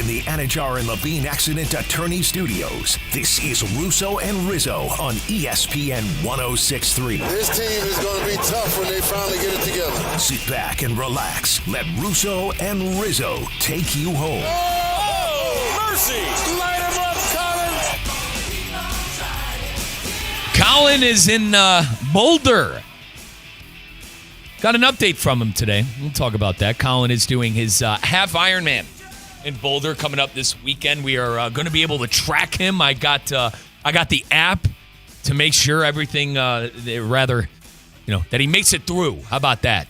in the Anajar and Levine Accident Attorney Studios. This is Russo and Rizzo on ESPN 106.3. This team is going to be tough when they finally get it together. Sit back and relax. Let Russo and Rizzo take you home. Oh, mercy! Light him up, Colin! Colin is in Boulder. Got an update from him today. We'll talk about that. Colin is doing his half Ironman in Boulder coming up this weekend. We are going to be able to track him. I got the app to make sure everything, that he makes it through. How about that?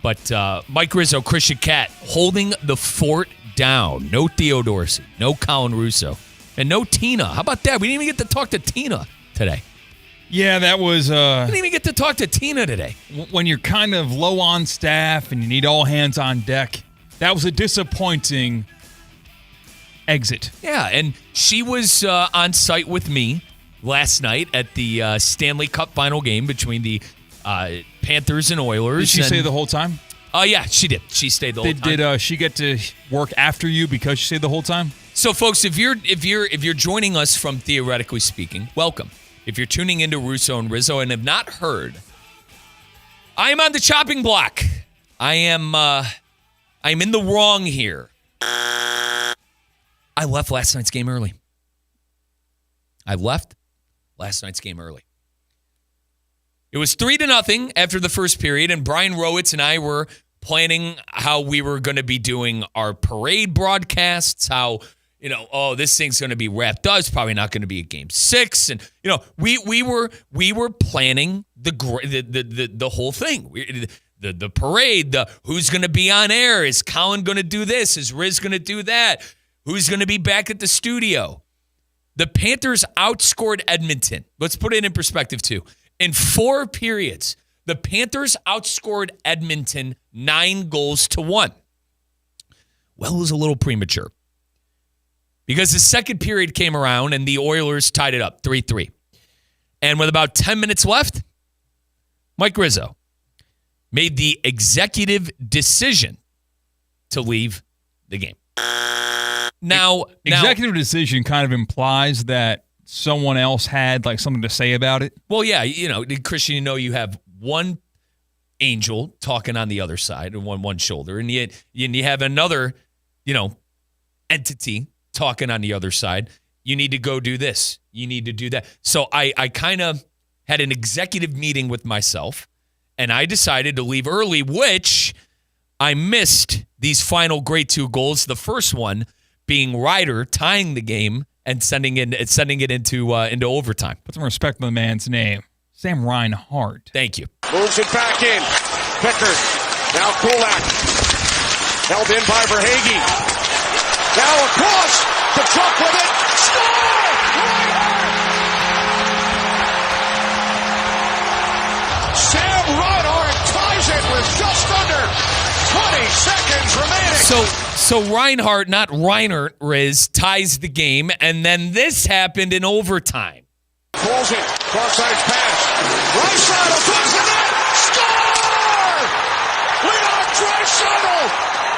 But Mike Rizzo, Christian Cat holding the fort down. No Theo Dorsey, no Colin Russo, and no Tina. How about that? We didn't even get to talk to Tina today. Yeah, that was... We didn't even get to talk to Tina today. When you're kind of low on staff and you need all hands on deck, that was a disappointing exit. Yeah, and she was on site with me last night at the Stanley Cup final game between the Panthers and Oilers. Did she stay the whole time? Yeah, she did. She stayed the whole time. Did she get to work after you because she stayed the whole time? So, folks, if you're joining us from Theoretically Speaking, welcome. If you're tuning into Russo and Rizzo and have not heard, I am on the chopping block. I'm in the wrong here. I left last night's game early. It was 3-0 after the first period, and Brian Rowitz and I were planning how we were going to be doing our parade broadcasts, how this thing's going to be wrapped up. It's probably not going to be a game 6, and we were planning the whole thing. The parade. Who's going to be on air? Is Colin going to do this? Is Riz going to do that? Who's going to be back at the studio? The Panthers outscored Edmonton. Let's put it in perspective too. In 4 periods, the Panthers outscored Edmonton 9-1. Well, it was a little premature, because the second period came around and the Oilers tied it up 3-3. And with about 10 minutes left, Mike Rizzo made the executive decision to leave the game. Now, executive decision kind of implies that someone else had something to say about it. Well, yeah, Christian, you have one angel talking on the other side, and one shoulder, and you have another, entity talking on the other side. You need to go do this. You need to do that. So I kind of had an executive meeting with myself, and I decided to leave early, which I missed these final great 2 goals. The first one being Ryder tying the game and sending it into overtime. Put some respect on the man's name. Sam Reinhart. Thank you. Moves it back in. Pickard. Now Kulak. Held in by Verhaeghe. Now across. The truck with it. Score! Sam Reinhart ties it with just under 20 seconds remaining. So Reinhart, not Reinert, Riz, ties the game, and then this happened in overtime. Pulls it. Cross-ice pass. Draisaitl puts it in. Score! Leon Draisaitl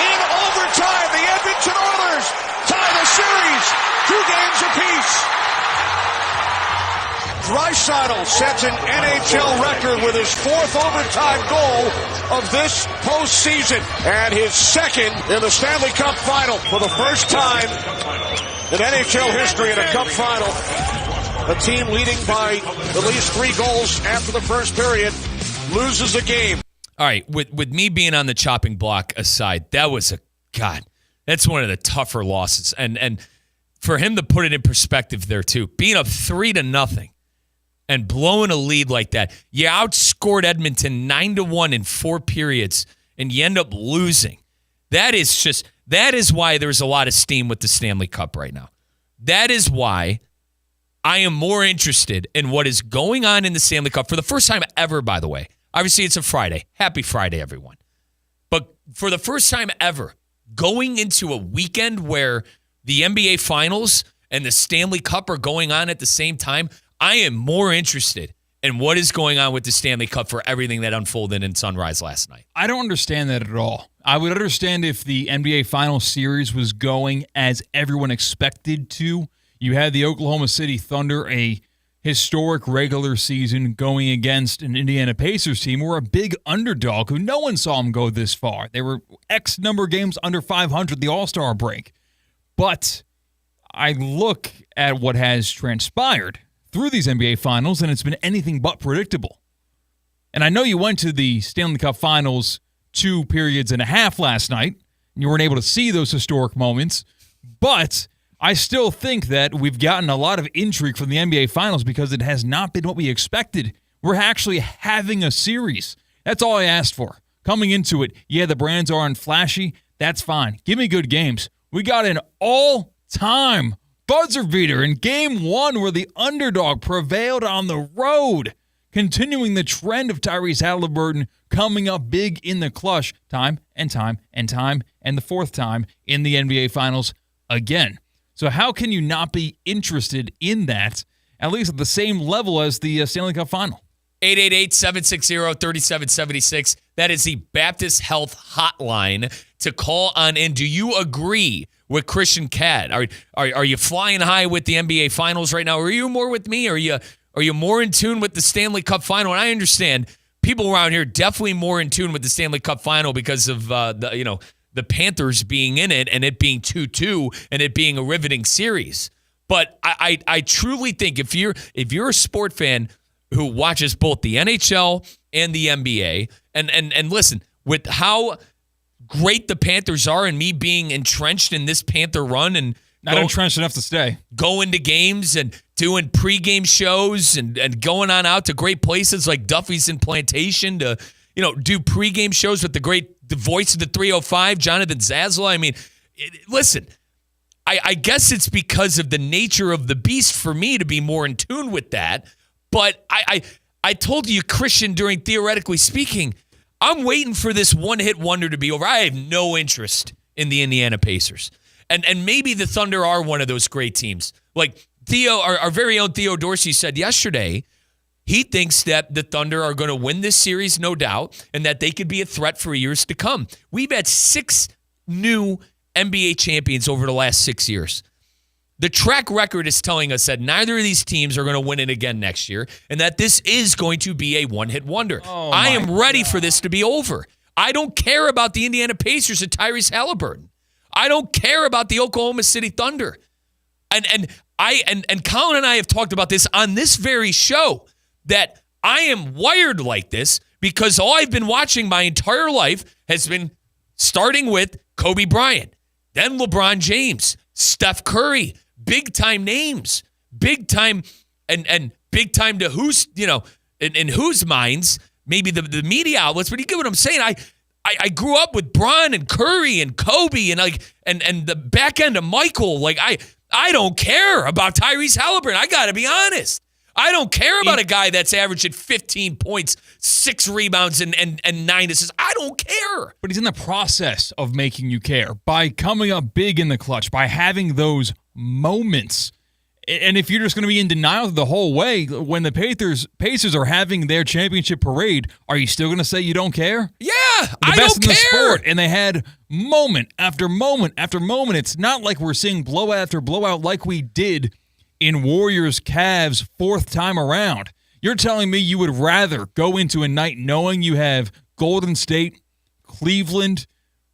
in overtime. The Edmonton Oilers tie the series 2 games apiece. Draisaitl sets an NHL record with his 4th overtime goal of this postseason and his 2nd in the Stanley Cup final for the first time in NHL history in a Cup final. A team leading by at least 3 goals after the first period loses the game. All right, with me being on the chopping block aside, that's one of the tougher losses. And for him to put it in perspective there too, being up 3-0 and blowing a lead like that, you outscored Edmonton 9-1 in 4 periods, and you end up losing. That is why there's a lot of steam with the Stanley Cup right now. That is why I am more interested in what is going on in the Stanley Cup for the first time ever, by the way. Obviously, it's a Friday. Happy Friday, everyone. But for the first time ever, going into a weekend where the NBA Finals and the Stanley Cup are going on at the same time, I am more interested and what is going on with the Stanley Cup for everything that unfolded in Sunrise last night. I don't understand that at all. I would understand if the NBA Finals series was going as everyone expected to. You had the Oklahoma City Thunder, a historic regular season, going against an Indiana Pacers team who were a big underdog who no one saw them go this far. They were X number of games under 500 the All-Star break. But I look at what has transpired through these NBA Finals, and it's been anything but predictable. And I know you went to the Stanley Cup Finals 2.5 periods last night, and you weren't able to see those historic moments, but I still think that we've gotten a lot of intrigue from the NBA Finals because it has not been what we expected. We're actually having a series. That's all I asked for. Coming into it, yeah, the brands aren't flashy. That's fine. Give me good games. We got an all-time buzzer beater in Game 1 where the underdog prevailed on the road, continuing the trend of Tyrese Halliburton coming up big in the clutch time and time and time, and the fourth time in the NBA Finals again. So how can you not be interested in that, at least at the same level as the Stanley Cup Final? 888-760-3776. That is the Baptist Health Hotline to call on in. Do you agree with Christian Catt? Are you flying high with the NBA Finals right now? Are you more with me? Are you more in tune with the Stanley Cup Final? And I understand people around here definitely more in tune with the Stanley Cup Final because of the Panthers being in it and it being 2-2 and it being a riveting series. But I truly think if you're a sport fan who watches both the NHL and the NBA, and listen, with how great the Panthers are and me being entrenched in this Panther run and not entrenched enough to stay, going to games and doing pregame shows and going on out to great places like Duffy's and Plantation to do pregame shows with the voice of the 305, Jonathan Zaslow. I mean, listen, I guess it's because of the nature of the beast for me to be more in tune with that. But I told you, Christian, during Theoretically Speaking, I'm waiting for this one-hit wonder to be over. I have no interest in the Indiana Pacers. And maybe the Thunder are one of those great teams. Like Theo, our very own Theo Dorsey said yesterday, he thinks that the Thunder are going to win this series, no doubt, and that they could be a threat for years to come. We've had 6 new NBA champions over the last 6 years. The track record is telling us that neither of these teams are going to win it again next year, and that this is going to be a one-hit wonder. I am ready for this to be over. I don't care about the Indiana Pacers and Tyrese Halliburton. I don't care about the Oklahoma City Thunder. And Colin and I have talked about this on this very show, that I am wired like this because all I've been watching my entire life has been starting with Kobe Bryant, then LeBron James, Steph Curry, big-time names, big-time, and big-time to who's, in whose minds, maybe the media outlets, but you get what I'm saying. I grew up with Bron and Curry and Kobe and the back end of Michael. Like, I don't care about Tyrese Halliburton. I got to be honest. I don't care about a guy that's averaging 15 points, 6 rebounds, and 9 assists. I don't care. But he's in the process of making you care by coming up big in the clutch, by having those moments. And if you're just going to be in denial the whole way, when the Pacers are having their championship parade, are you still going to say you don't care? Yeah, I don't care. The best in the sport, and they had moment after moment after moment. It's not like we're seeing blowout after blowout like we did in Warriors-Cavs 4th time around. You're telling me you would rather go into a night knowing you have Golden State, Cleveland,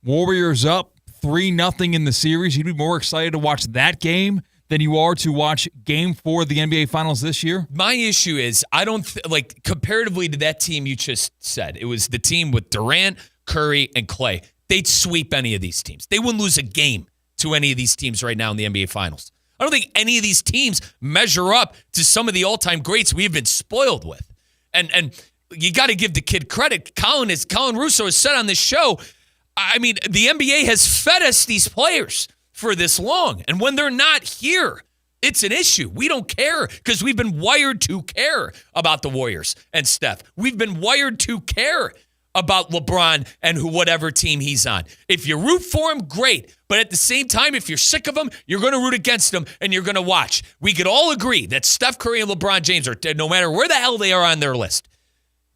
Warriors up 3-0 in the series. You'd be more excited to watch that game than you are to watch Game 4 of the NBA Finals this year? My issue is, I don't comparatively to that team you just said, it was the team with Durant, Curry, and Clay. They'd sweep any of these teams. They wouldn't lose a game to any of these teams right now in the NBA Finals. I don't think any of these teams measure up to some of the all-time greats we've been spoiled with. And you got to give the kid credit. Colin Russo has said on this show, I mean, the NBA has fed us these players for this long. And when they're not here, it's an issue. We don't care because we've been wired to care about the Warriors and Steph. We've been wired to care about LeBron and whatever team he's on. If you root for him, great. But at the same time, if you're sick of him, you're going to root against him and you're going to watch. We could all agree that Steph Curry and LeBron James are, no matter where the hell they are on their list,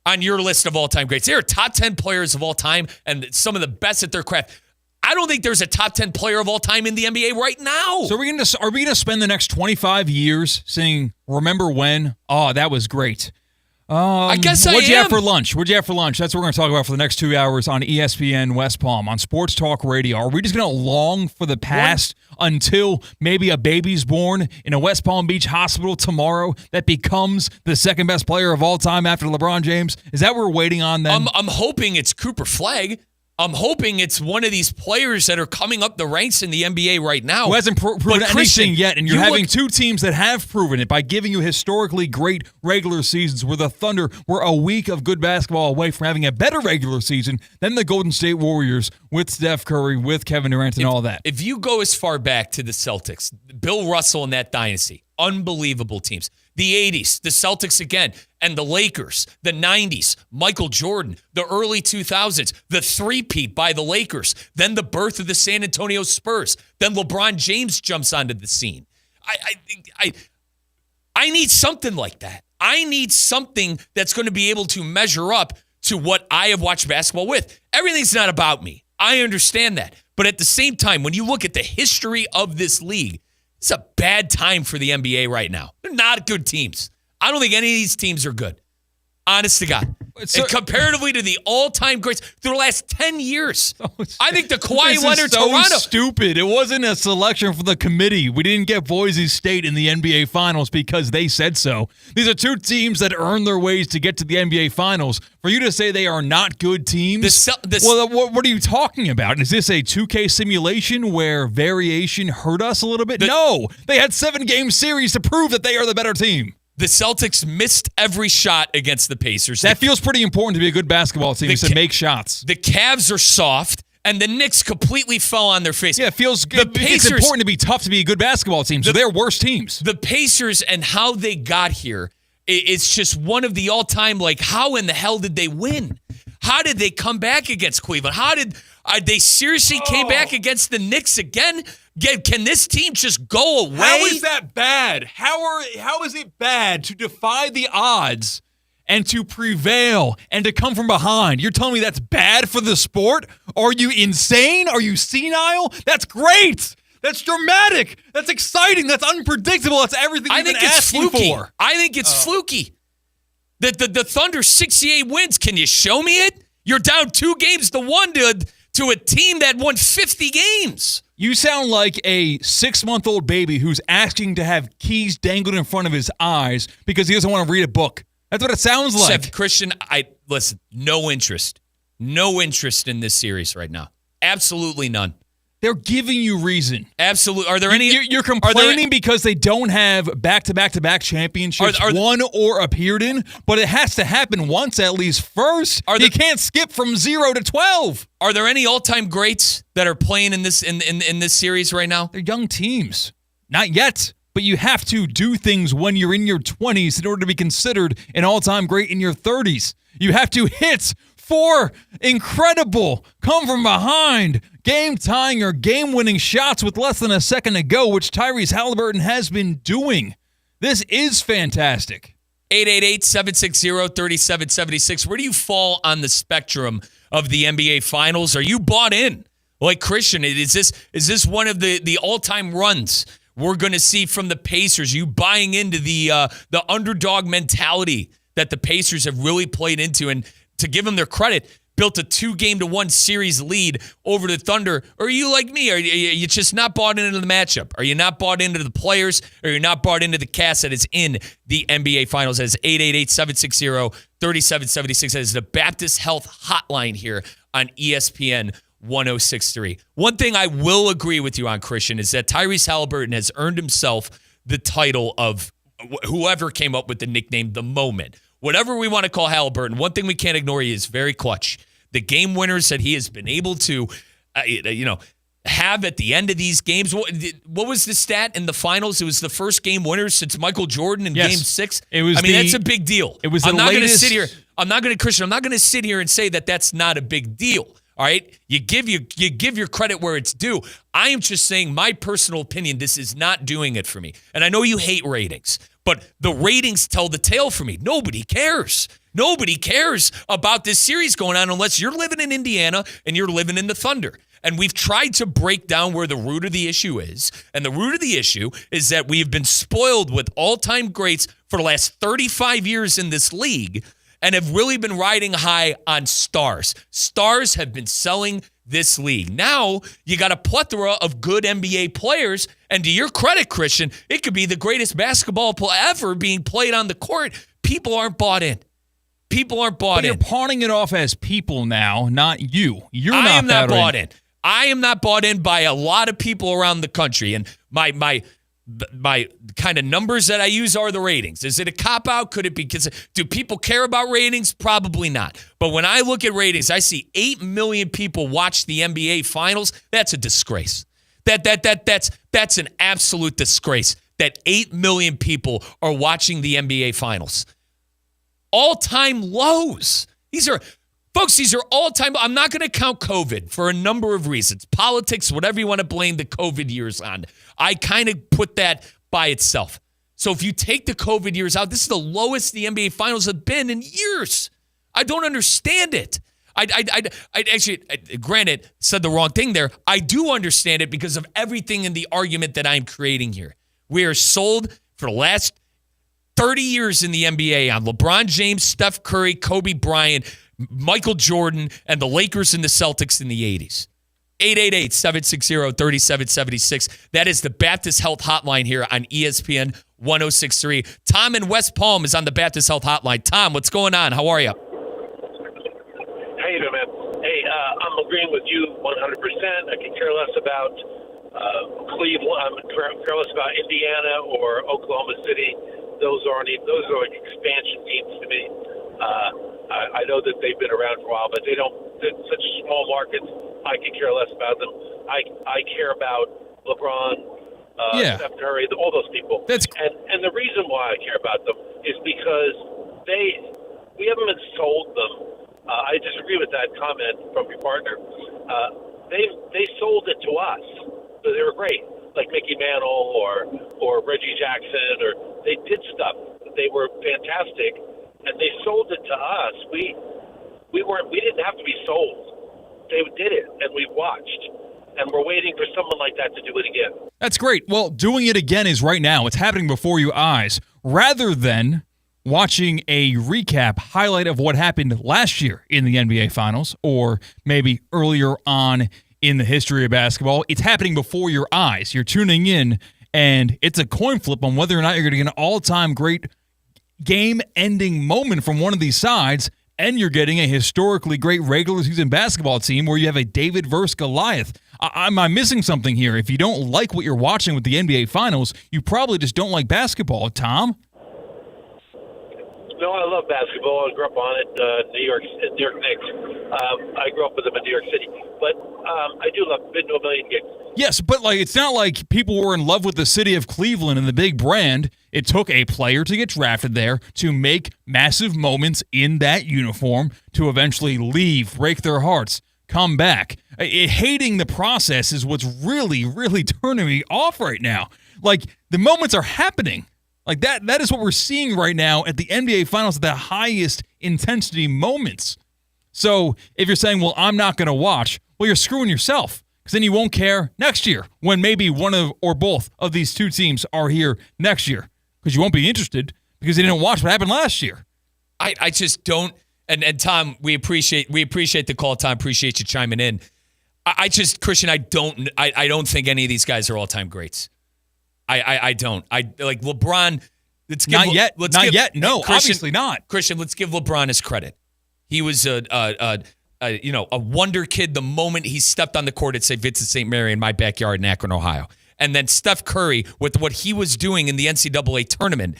on your list of all-time greats, they are top 10 players of all time and some of the best at their craft. I don't think there's a top 10 player of all time in the NBA right now. So are we going to spend the next 25 years saying, remember when? Oh, that was great. I guess What'd you have for lunch? What'd you have for lunch? That's what we're going to talk about for the next 2 hours on ESPN West Palm, on Sports Talk Radio. Are we just going to long for the past until maybe a baby's born in a West Palm Beach hospital tomorrow that becomes the second best player of all time after LeBron James? Is that what we're waiting on then? I'm hoping it's Cooper Flagg. I'm hoping it's one of these players that are coming up the ranks in the NBA right now. Who hasn't proven anything yet, and you're having two teams that have proven it by giving you historically great regular seasons where the Thunder were a week of good basketball away from having a better regular season than the Golden State Warriors with Steph Curry, with Kevin Durant, and all that. If you go as far back to the Celtics, Bill Russell and that dynasty, unbelievable teams. The 80s, the Celtics again, and the Lakers, the 90s, Michael Jordan, the early 2000s, the three-peat by the Lakers, then the birth of the San Antonio Spurs, then LeBron James jumps onto the scene. I need something like that. I need something that's going to be able to measure up to what I have watched basketball with. Everything's not about me. I understand that. But at the same time, when you look at the history of this league, it's a bad time for the NBA right now. They're not good teams. I don't think any of these teams are good. Honest to God. And comparatively to the all-time greats through the last 10 years, I think the Kawhi Leonard Toronto. Stupid. It wasn't a selection for the committee. We didn't get Boise State in the NBA Finals because they said so. These are two teams that earned their ways to get to the NBA Finals. For you to say they are not good teams, what are you talking about? Is this a 2K simulation where variation hurt us a little bit? No. They had 7-game series to prove that they are the better team. The Celtics missed every shot against the Pacers. That feels pretty important to be a good basketball team, to make shots. The Cavs are soft, and the Knicks completely fell on their face. Yeah, it's important to be tough to be a good basketball team, so they're worse teams. The Pacers and how they got here, it's just one of the all-time, how in the hell did they win? How did they come back against Cleveland? How did they seriously came back against the Knicks again? Can this team just go away? How is that bad? How is it bad to defy the odds and to prevail and to come from behind? You're telling me that's bad for the sport? Are you insane? Are you senile? That's great. That's dramatic. That's exciting. That's unpredictable. That's everything you've been asking for. I think it's fluky. The Thunder 68 wins. Can you show me it? You're down 2 games to 1 to a team that won 50 games. You sound like a 6-month-old baby who's asking to have keys dangled in front of his eyes because he doesn't want to read a book. That's what it sounds like. Christian, listen, no interest. No interest in this series right now. Absolutely none. They're giving you reason. Absolutely. Are there any? You're complaining because they don't have back-to-back-to-back championships won or appeared in, but it has to happen once at least first. You can't skip from 0 to 12. Are there any all-time greats that are playing in this in this series right now? They're young teams. Not yet, but you have to do things when you're in your 20s in order to be considered an all-time great in your 30s. You have to hit 4 incredible come-from-behind, game-tying or game-winning shots with less than a second to go, which Tyrese Halliburton has been doing. This is fantastic. 888-760-3776. Where do you fall on the spectrum of the NBA Finals? Are you bought in? Like Christian, is this one of the all-time runs we're going to see from the Pacers? You buying into the underdog mentality that the Pacers have really played into, and to give them their credit, built a 2-game-to-1 series lead over the Thunder? Or are you like me? Are you just not bought into the matchup? Are you not bought into the players? Or are you not bought into the cast that is in the NBA Finals? That is 888-760-3776. That is the Baptist Health Hotline here on ESPN 106.3. One thing I will agree with you on, Christian, is that Tyrese Halliburton has earned himself the title of whoever came up with the nickname The Moment. Whatever we want to call Halliburton, one thing we can't ignore, he is very clutch. The game winners that he has been able to, have at the end of these games. What was the stat in the finals? It was the first game winners since Michael Jordan in Game 6. It was. That's a big deal. It was. I'm not going to latest... sit here. I'm not going to sit here and say that that's not a big deal. All right, you give your credit where it's due. I am just saying my personal opinion. This is not doing it for me. And I know you hate ratings, but the ratings tell the tale for me. Nobody cares. Nobody cares about this series going on unless you're living in Indiana and you're living in the Thunder. And we've tried to break down where the root of the issue is. And the root of the issue is that we have been spoiled with all-time greats for the last 35 years in this league and have really been riding high on stars. Stars have been selling this league. Now, you got a plethora of good NBA players. And to your credit, Christian, it could be the greatest basketball ever being played on the court. People aren't bought in. People aren't bought in. You're pawning it off as people now, not you. I am not bought in. I am not bought in by a lot of people around the country. And my kind of numbers that I use are the ratings. Is it a cop-out? Could it be? Do people care about ratings? Probably not. But when I look at ratings, I see 8 million people watch the NBA Finals. That's a disgrace. That's an absolute disgrace that 8 million people are watching the NBA Finals. All-time lows. These are all-time. I'm not going to count COVID for a number of reasons. Politics, whatever you want to blame the COVID years on. I kind of put that by itself. So if you take the COVID years out, this is the lowest the NBA Finals have been in years. I don't understand it. I actually, granted, said the wrong thing there. I do understand it because of everything in the argument that I'm creating here. We are sold for the last 30 years in the NBA on LeBron James, Steph Curry, Kobe Bryant, Michael Jordan, and the Lakers and the Celtics in the 80s. 888-760-3776. That is the Baptist Health Hotline here on ESPN 106.3. Tom in West Palm is on the Baptist Health Hotline. Tom, what's going on? How are you? How you doing, man? Hey, I'm agreeing with you 100%. I can care less about Cleveland. Care less about Indiana or Oklahoma City. Those are like expansion teams to me. I know that they've been around for a while, but they're such small markets. I could care less about them. I care about LeBron, Steph Curry, all those people. And the reason why I care about them is because we haven't been sold them. I disagree with that comment from your partner. They sold it to us. So they were great, like Mickey Mantle or Reggie Jackson, or they did stuff. They were fantastic. And they sold it to us. We didn't have to be sold. They did it, and we watched. And we're waiting for someone like that to do it again. That's great. Well, doing it again is right now. It's happening before your eyes. Rather than watching a recap highlight of what happened last year in the NBA Finals, or maybe earlier on in the history of basketball, it's happening before your eyes. You're tuning in, and it's a coin flip on whether or not you're going to get an all-time great game-ending moment from one of these sides, and you're getting a historically great regular season basketball team where you have a David versus Goliath. Am I missing something here? If you don't like what you're watching with the NBA Finals, you probably just don't like basketball. Tom? No, I love basketball. I grew up on it. New York Knicks. I grew up with them in New York City. But I do love. Been to a million games. Yes, but it's not like people were in love with the city of Cleveland and the big brand. It took a player to get drafted there to make massive moments in that uniform to eventually leave, break their hearts, come back. Hating the process is what's really, really turning me off right now. The moments are happening. That is what we're seeing right now at the NBA Finals at the highest intensity moments. So if you're saying, well, I'm not going to watch, well, you're screwing yourself. Because then you won't care next year when maybe one of or both of these two teams are here next year. Because you won't be interested because you didn't watch what happened last year. I just don't. And Tom, we appreciate the call. Tom, appreciate you chiming in. Christian, I don't think any of these guys are all-time greats. I don't. Like LeBron. Not yet. No, Christian, obviously not. Christian, let's give LeBron his credit. He was a wonder kid the moment he stepped on the court at St. Vincent St. Mary in my backyard in Akron, Ohio. And then Steph Curry with what he was doing in the NCAA tournament.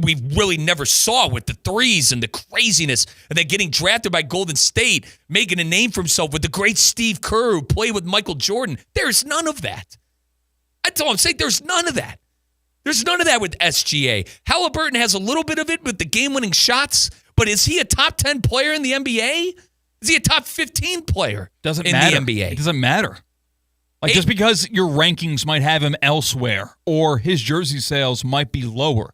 we really never saw with the threes and the craziness, and then getting drafted by Golden State, making a name for himself with the great Steve Kerr who played with Michael Jordan. There's none of that. That's all I'm saying. There's none of that. There's none of that with SGA. Halliburton has a little bit of it with the game-winning shots, but is he a top 10 player in the NBA? Is he a top 15 player in the NBA? It doesn't matter. Like, just because your rankings might have him elsewhere or his jersey sales might be lower,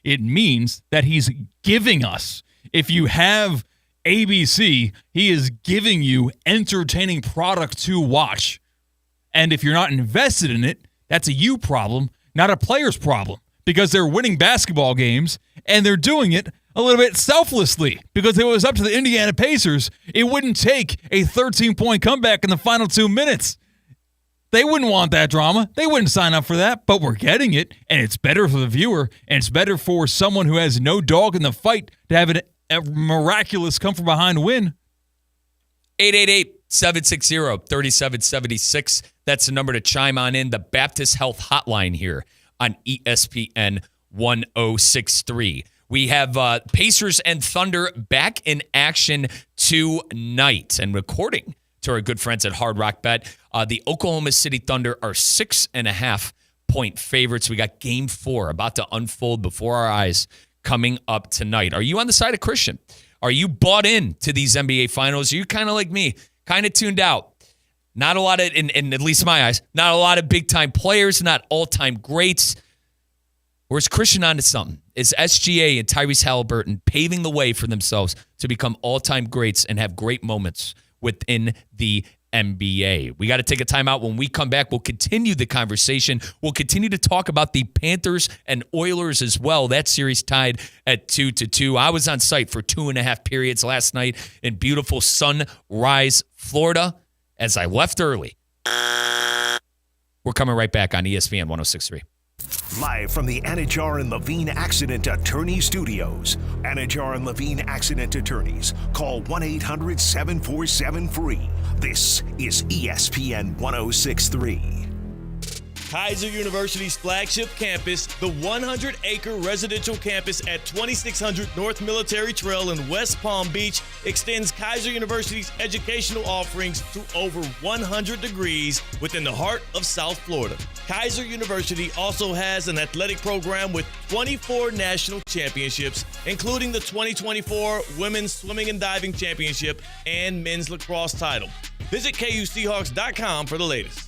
it means that he's giving us. If you have ABC, he is giving you entertaining product to watch. And if you're not invested in it, that's a you problem, not a player's problem, because they're winning basketball games and they're doing it a little bit selflessly, because if it was up to the Indiana Pacers, it wouldn't take a 13-point comeback in the final 2 minutes. They wouldn't want that drama. They wouldn't sign up for that, but we're getting it, and it's better for the viewer, and it's better for someone who has no dog in the fight to have a miraculous come-from-behind win. 888-760-3776. That's the number to chime on in. The Baptist Health Hotline here on ESPN 1063. We have Pacers and Thunder back in action tonight. And according to our good friends at Hard Rock Bet, the Oklahoma City Thunder are 6.5-point favorites. We got Game 4 about to unfold before our eyes coming up tonight. Are you on the side of Christian? Are you bought in to these NBA Finals? Are you kind of like me, kind of tuned out? Not a lot of, in at least my eyes, not a lot of big-time players, not all-time greats. Or is Christian onto something? Is SGA and Tyrese Halliburton paving the way for themselves to become all-time greats and have great moments within the NBA? We got to take a timeout. When we come back, we'll continue the conversation. We'll continue to talk about the Panthers and Oilers as well. That series tied at 2-2. I was on site for 2.5 periods last night in beautiful Sunrise, Florida, as I left early. We're coming right back on ESPN 1063. Live from the Anajar and Levine Accident Attorney Studios. Anajar and Levine Accident Attorneys. Call 1-800-747-FREE. This is ESPN 1063. Kaiser University's flagship campus, the 100-acre residential campus at 2600 North Military Trail in West Palm Beach, extends Kaiser University's educational offerings to over 100 degrees within the heart of South Florida. Kaiser University also has an athletic program with 24 national championships, including the 2024 Women's Swimming and Diving Championship and Men's Lacrosse title. Visit KUSeahawks.com for the latest.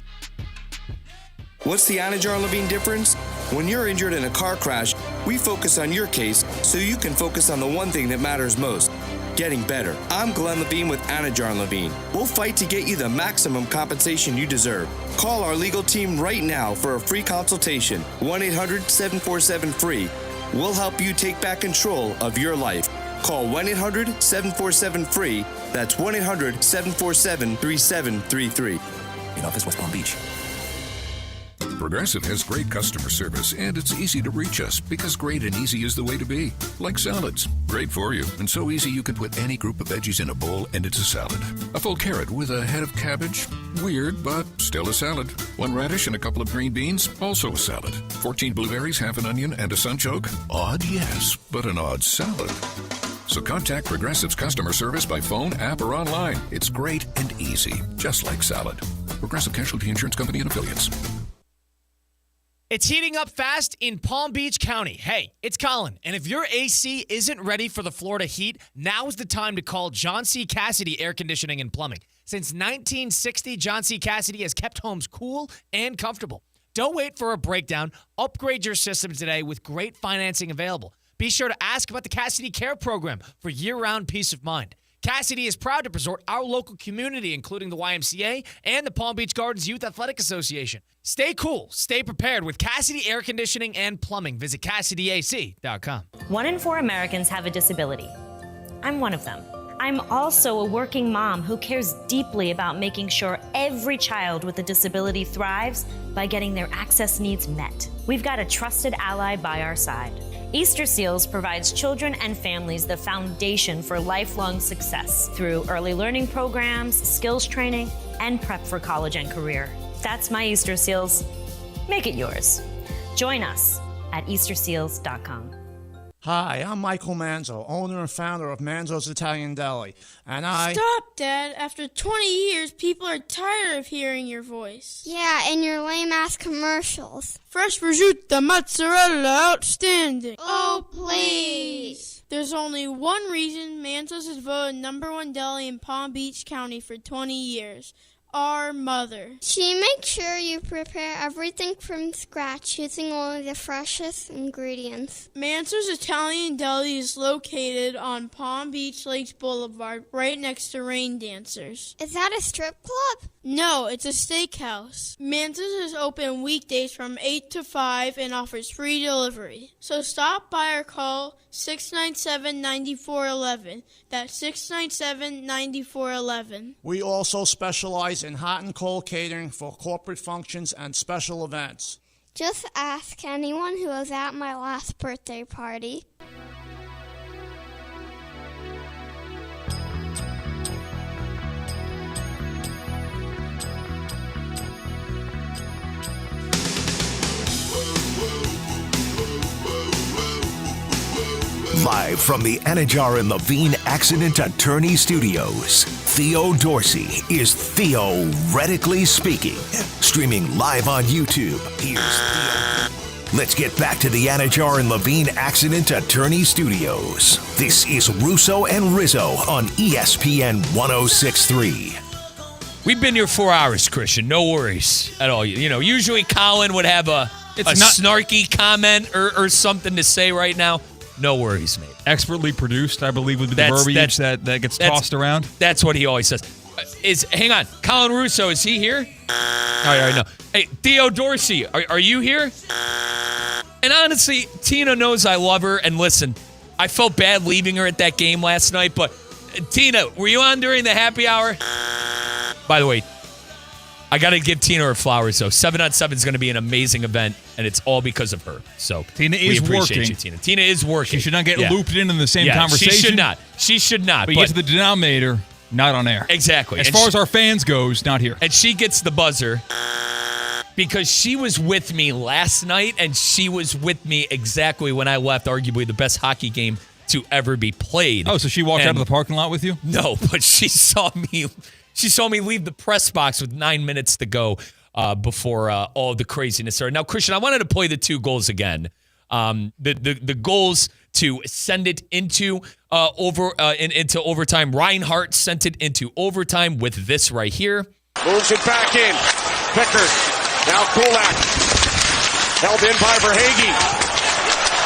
What's the Anajar Levine difference? When you're injured in a car crash, we focus on your case so you can focus on the one thing that matters most, getting better. I'm Glenn Levine with Anajar Levine. We'll fight to get you the maximum compensation you deserve. Call our legal team right now for a free consultation, 1-800-747-FREE. We'll help you take back control of your life. Call 1-800-747-FREE. That's 1-800-747-3733. In office, West Palm Beach. Progressive has great customer service, and it's easy to reach us because great and easy is the way to be. Like salads. Great for you, and so easy you can put any group of veggies in a bowl and it's a salad. A full carrot with a head of cabbage? Weird, but still a salad. 1 radish and a couple of green beans? Also a salad. 14 blueberries, half an onion, and a sunchoke? Odd, yes, but an odd salad. So contact Progressive's customer service by phone, app, or online. It's great and easy, just like salad. Progressive Casualty Insurance Company and Affiliates. It's heating up fast in Palm Beach County. Hey, it's Colin, and if your AC isn't ready for the Florida heat, now is the time to call John C. Cassidy Air Conditioning and Plumbing. Since 1960, John C. Cassidy has kept homes cool and comfortable. Don't wait for a breakdown. Upgrade your system today with great financing available. Be sure to ask about the Cassidy Care Program for year-round peace of mind. Cassidy is proud to support our local community, including the YMCA and the Palm Beach Gardens Youth Athletic Association. Stay cool, stay prepared with Cassidy Air Conditioning and Plumbing. Visit CassidyAC.com. 1 in 4 Americans have a disability. I'm one of them. I'm also a working mom who cares deeply about making sure every child with a disability thrives by getting their access needs met. We've got a trusted ally by our side. Easter Seals provides children and families the foundation for lifelong success through early learning programs, skills training, and prep for college and career. That's my Easter Seals. Make it yours. Join us at EasterSeals.com. Hi, I'm Michael Manzo, owner and founder of Manzo's Italian Deli, and Stop, Dad. After 20 years, people are tired of hearing your voice. Yeah, and your lame-ass commercials. Fresh prosciutto, mozzarella, outstanding. Oh, please. There's only one reason Manzo's is voted #1 deli in Palm Beach County for 20 years. Our mother. She makes sure you prepare everything from scratch using only the freshest ingredients. Manzo's Italian Deli is located on Palm Beach Lakes Boulevard, right next to Rain Dancers. Is that a strip club? No, it's a steakhouse. Manzo's is open weekdays from 8 to 5 and offers free delivery. So stop by or call 697-9411. That's 697-9411. we also specialize in hot and cold catering for corporate functions and special events. Just ask anyone who was at my last birthday party. Live from the Anajar and Levine Accident Attorney Studios, Theo Dorsey is theoretically speaking. Streaming live on YouTube, here's Theo. Let's get back to the Anajar and Levine Accident Attorney Studios. This is Russo and Rizzo on ESPN 106.3. We've been here 4 hours, Christian. No worries at all. You know, usually Colin would have a snarky comment or something to say right now. No worries, mate. Expertly produced, I believe, with the verbiage that gets tossed around. That's what he always says. Hang on. Colin Russo, is he here? All right, no. Hey, Theo Dorsey, are you here? And honestly, Tina knows I love her. And listen, I felt bad leaving her at that game last night. But Tina, were you on during the happy hour? By the way, I got to give Tina her flowers, though. 7-on-7 is going to be an amazing event, and it's all because of her. So Tina is we appreciate working. you, Tina. Tina is working. She should not get looped in the same conversation. She should not. But you get to the denominator, not on air. Exactly. As far as our fans goes, not here. And she gets the buzzer because she was with me last night, and she was with me exactly when I left arguably the best hockey game to ever be played. Oh, so she walked out of the parking lot with you? No, but she saw me. She saw me leave the press box with 9 minutes to go before all the craziness started. Now, Christian, I wanted to play the two goals again. The goals to send it into into overtime. Reinhart sent it into overtime with this right here. Moves it back in. Pickard. Now Kulak. Held in by Verhaeghe.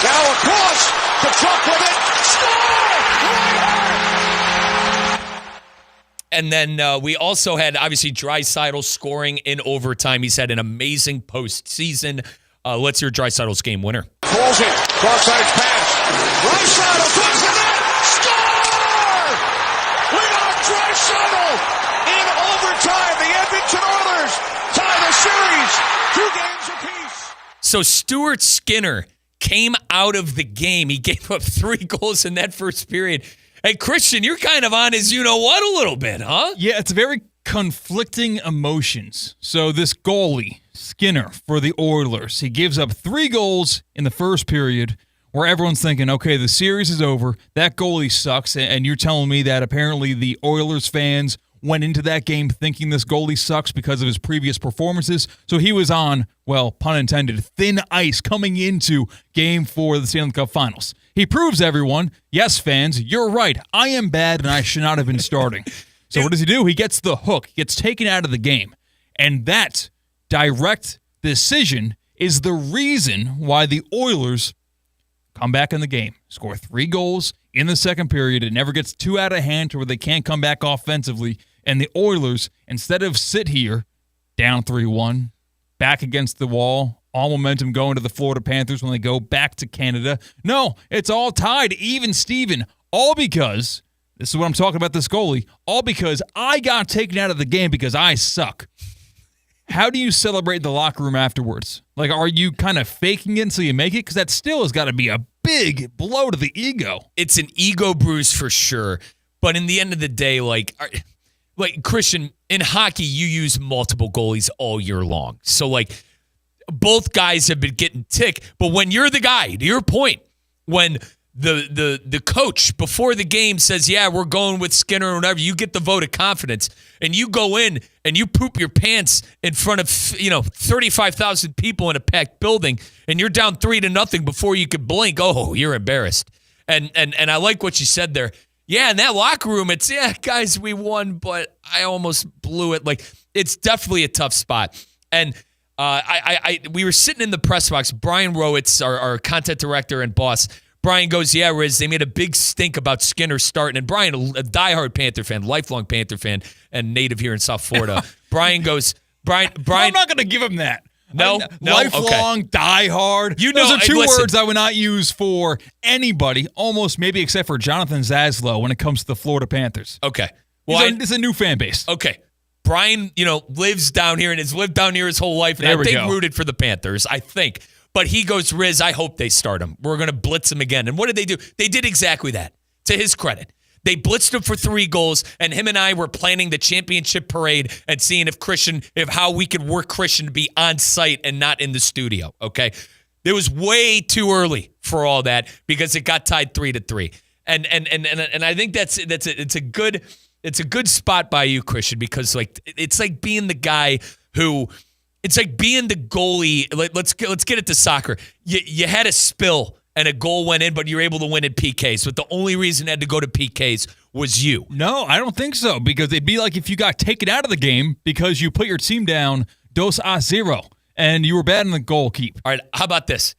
Now across. The truck with it. Score! And then we also had, obviously, Draisaitl scoring in overtime. He's had an amazing postseason. Let's hear Draisaitl's game winner. Pulls it. Cross-side pass. Draisaitl puts it in. Score! Leon Draisaitl in overtime. The Edmonton Oilers tie the series. 2 games apiece. So Stuart Skinner came out of the game. He gave up 3 goals in that first period. Hey, Christian, you're kind of on his you-know-what a little bit, huh? Yeah, it's very conflicting emotions. So this goalie, Skinner, for the Oilers, he gives up 3 goals in the first period where everyone's thinking, okay, the series is over. That goalie sucks. And you're telling me that apparently the Oilers fans went into that game thinking this goalie sucks because of his previous performances. So he was on, well, pun intended, thin ice coming into Game 4 of the Stanley Cup Finals. He proves everyone, yes, fans, you're right. I am bad and I should not have been starting. So what does he do? He gets the hook, gets taken out of the game. And that direct decision is the reason why the Oilers come back in the game, score 3 goals in the second period. It never gets too out of hand to where they can't come back offensively. And the Oilers, instead of sit here, down 3-1, back against the wall, all momentum going to the Florida Panthers when they go back to Canada. No, it's all tied, even Steven. All because, this is what I'm talking about, this goalie, all because I got taken out of the game because I suck. How do you celebrate the locker room afterwards? Like, are you kind of faking it until you make it? Because that still has got to be a big blow to the ego. It's an ego bruise for sure. But in the end of the day, like Christian, in hockey, you use multiple goalies all year long. So, like, both guys have been getting tick. But when you're the guy, to your point, when the coach before the game says, yeah, we're going with Skinner or whatever, you get the vote of confidence, and you go in and you poop your pants in front of 35,000 people in a packed building, and you're down 3-0 before you could blink. Oh, you're embarrassed. And I like what you said there. Yeah, in that locker room, it's, yeah, guys, we won, but I almost blew it. Like, it's definitely a tough spot. And we were sitting in the press box. Brian Rowitz, our content director and boss, Brian goes, yeah, Riz, they made a big stink about Skinner starting. And Brian, a diehard Panther fan, lifelong Panther fan, and native here in South Florida. Brian goes, Brian. I'm not going to give him that. No, lifelong, okay. diehard. Those are two words I would not use for anybody, almost maybe except for Jonathan Zaslow when it comes to the Florida Panthers. Okay. Well, it's a new fan base. Okay. Brian, lives down here and has lived down here his whole life, and I think rooted for the Panthers, I think. But he goes, Riz, I hope they start him. We're going to blitz him again. And what did they do? They did exactly that, to his credit. They blitzed him for 3 goals, and him and I were planning the championship parade and seeing if how we could work Christian to be on site and not in the studio, okay? It was way too early for all that because it got tied 3-3. And I think it's a good spot by you, Christian, because it's like being the guy who – it's like being the goalie. Let's get it to soccer. You had a spill and a goal went in, but you were able to win in PKs. But the only reason it had to go to PKs was you. No, I don't think so, because it'd be like if you got taken out of the game because you put your team down 2-0 and you were bad in the goalkeep. All right, how about this?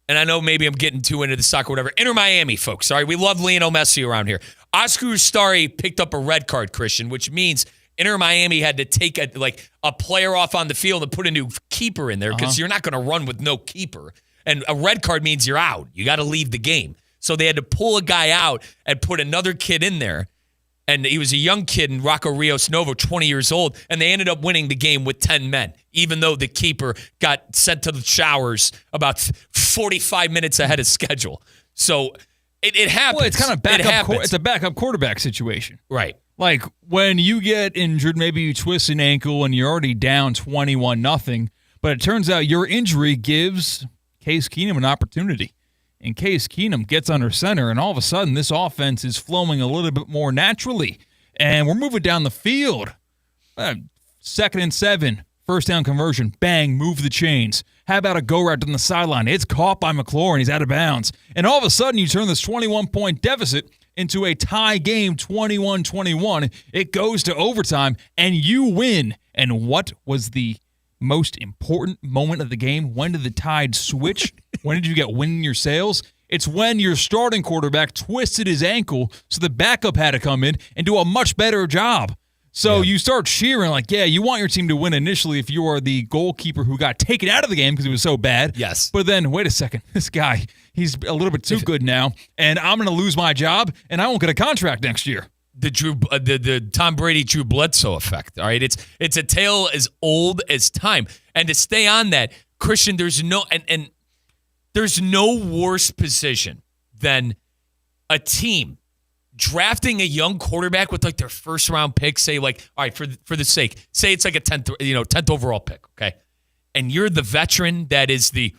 And I know maybe I'm getting too into the soccer, whatever. Inter Miami, folks. All right, we love Lionel Messi around here. Oscar Ustari picked up a red card, Christian, which means Inter Miami had to take a player off on the field and put a new keeper in there because you're not going to run with no keeper. And a red card means you're out. You got to leave the game. So they had to pull a guy out and put another kid in there. And he was a young kid in Rocco Rios Novo, 20 years old. And they ended up winning the game with 10 men, even though the keeper got sent to the showers about 45 minutes ahead of schedule. So it happens. Well, it's kind of it's a backup quarterback situation. Right. Like when you get injured, maybe you twist an ankle and you're already down 21-0, but it turns out your injury gives Case Keenum an opportunity. And Case Keenum gets under center, and all of a sudden this offense is flowing a little bit more naturally. And we're moving down the field. 2nd and 7, first down conversion, bang, move the chains. How about a go route on the sideline? It's caught by McLaurin. He's out of bounds. And all of a sudden you turn this 21-point deficit into a tie game, 21-21. It goes to overtime, and you win. And what was the most important moment of the game? When did the tide switch? When did you get wind in your sails? It's when your starting quarterback twisted his ankle, so the backup had to come in and do a much better job. So you start cheering like, yeah, you want your team to win initially if you are the goalkeeper who got taken out of the game because he was so bad. Yes. But then, wait a second, this guy, he's a little bit too good now, and I'm going to lose my job, and I won't get a contract next year. The Tom Brady Drew Bledsoe effect. All right, it's a tale as old as time. And to stay on that, Christian, there's no worse position than a team drafting a young quarterback with their first round pick, say all right, for the sake, say it's like a 10th overall pick, okay? And you're the veteran that is the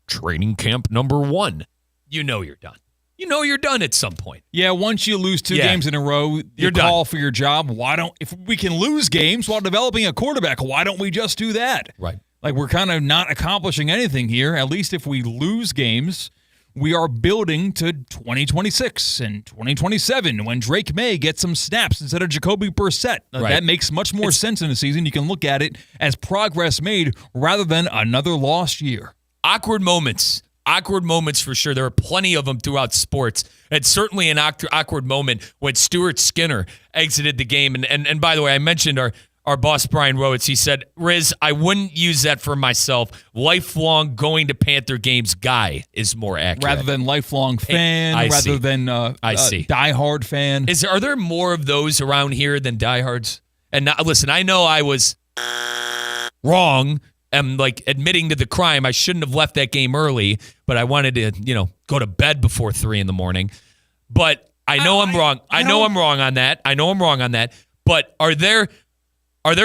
training camp number 1. You're done. You're done at some point. Yeah, once you lose 2 games in a row, you call for your job. If we can lose games while developing a quarterback, why don't we just do that? Right. We're kind of not accomplishing anything here. At least if we lose games, we are building to 2026 and 2027 when Drake May gets some snaps instead of Jacoby Brissett. Right. That makes much more sense in a season. You can look at it as progress made rather than another lost year. Awkward moments for sure. There are plenty of them throughout sports. It's certainly an awkward moment when Stuart Skinner exited the game. And by the way, I mentioned our boss, Brian Rowitz. He said, Riz, I wouldn't use that for myself. Lifelong going to Panther games guy is more accurate. Rather than lifelong fan, rather than diehard fan. Are there more of those around here than diehards? And now, listen, I know I was wrong. I'm admitting to the crime. I shouldn't have left that game early, but I wanted to, go to bed before 3 a.m. But I know I'm wrong. I know I'm wrong on that. But are there more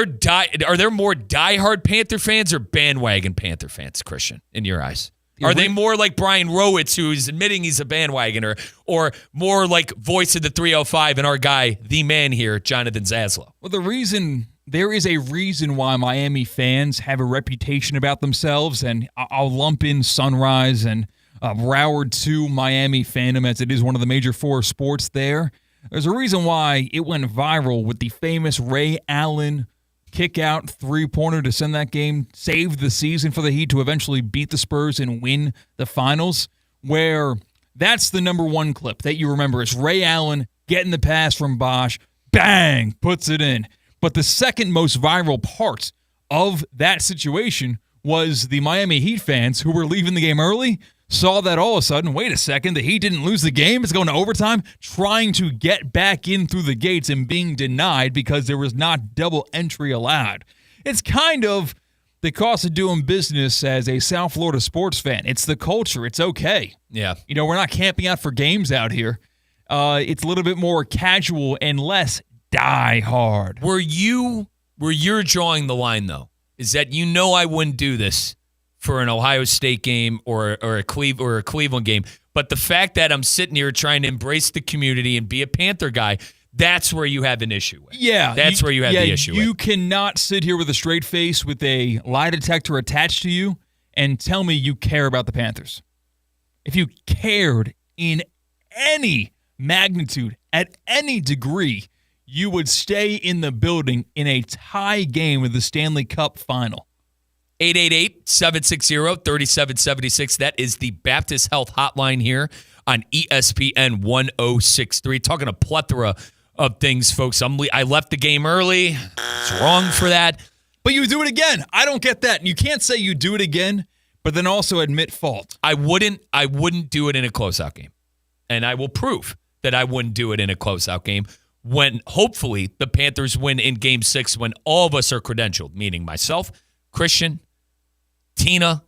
diehard Panther fans or bandwagon Panther fans, Christian, in your eyes? Are they more like Brian Rowitz, who's admitting he's a bandwagoner, or more like voice of the 305 and our guy, the man here, Jonathan Zaslow? Well, there is a reason why Miami fans have a reputation about themselves, and I'll lump in Sunrise and Broward to Miami fandom, as it is one of the major four sports there. There's a reason why it went viral with the famous Ray Allen kick-out three-pointer to send that game, saved the season for the Heat to eventually beat the Spurs and win the finals, where that's the number one clip that you remember is Ray Allen getting the pass from Bosh, bang, puts it in. But the second most viral part of that situation was the Miami Heat fans who were leaving the game early, saw that all of a sudden, wait a second, the Heat didn't lose the game, it's going to overtime, trying to get back in through the gates and being denied because there was not double entry allowed. It's kind of the cost of doing business as a South Florida sports fan. It's the culture. It's okay. Yeah. We're not camping out for games out here. It's a little bit more casual and less die hard. Where you're drawing the line, though, is that I wouldn't do this for an Ohio State game or a Cleveland game. But the fact that I'm sitting here trying to embrace the community and be a Panther guy, that's where you have an issue with. Yeah. That's where you have the issue with. You cannot sit here with a straight face with a lie detector attached to you and tell me you care about the Panthers. If you cared in any magnitude, at any degree, you would stay in the building in a tie game with the Stanley Cup final. 888-760-3776. That is the Baptist Health Hotline here on ESPN 1063. Talking a plethora of things, folks. I left the game early. It's wrong for that. But you do it again. I don't get that. You can't say you do it again, but then also admit fault. I wouldn't do it in a closeout game. And I will prove that I wouldn't do it in a closeout game when hopefully the Panthers win in Game 6 when all of us are credentialed, meaning myself, Christian, Tina,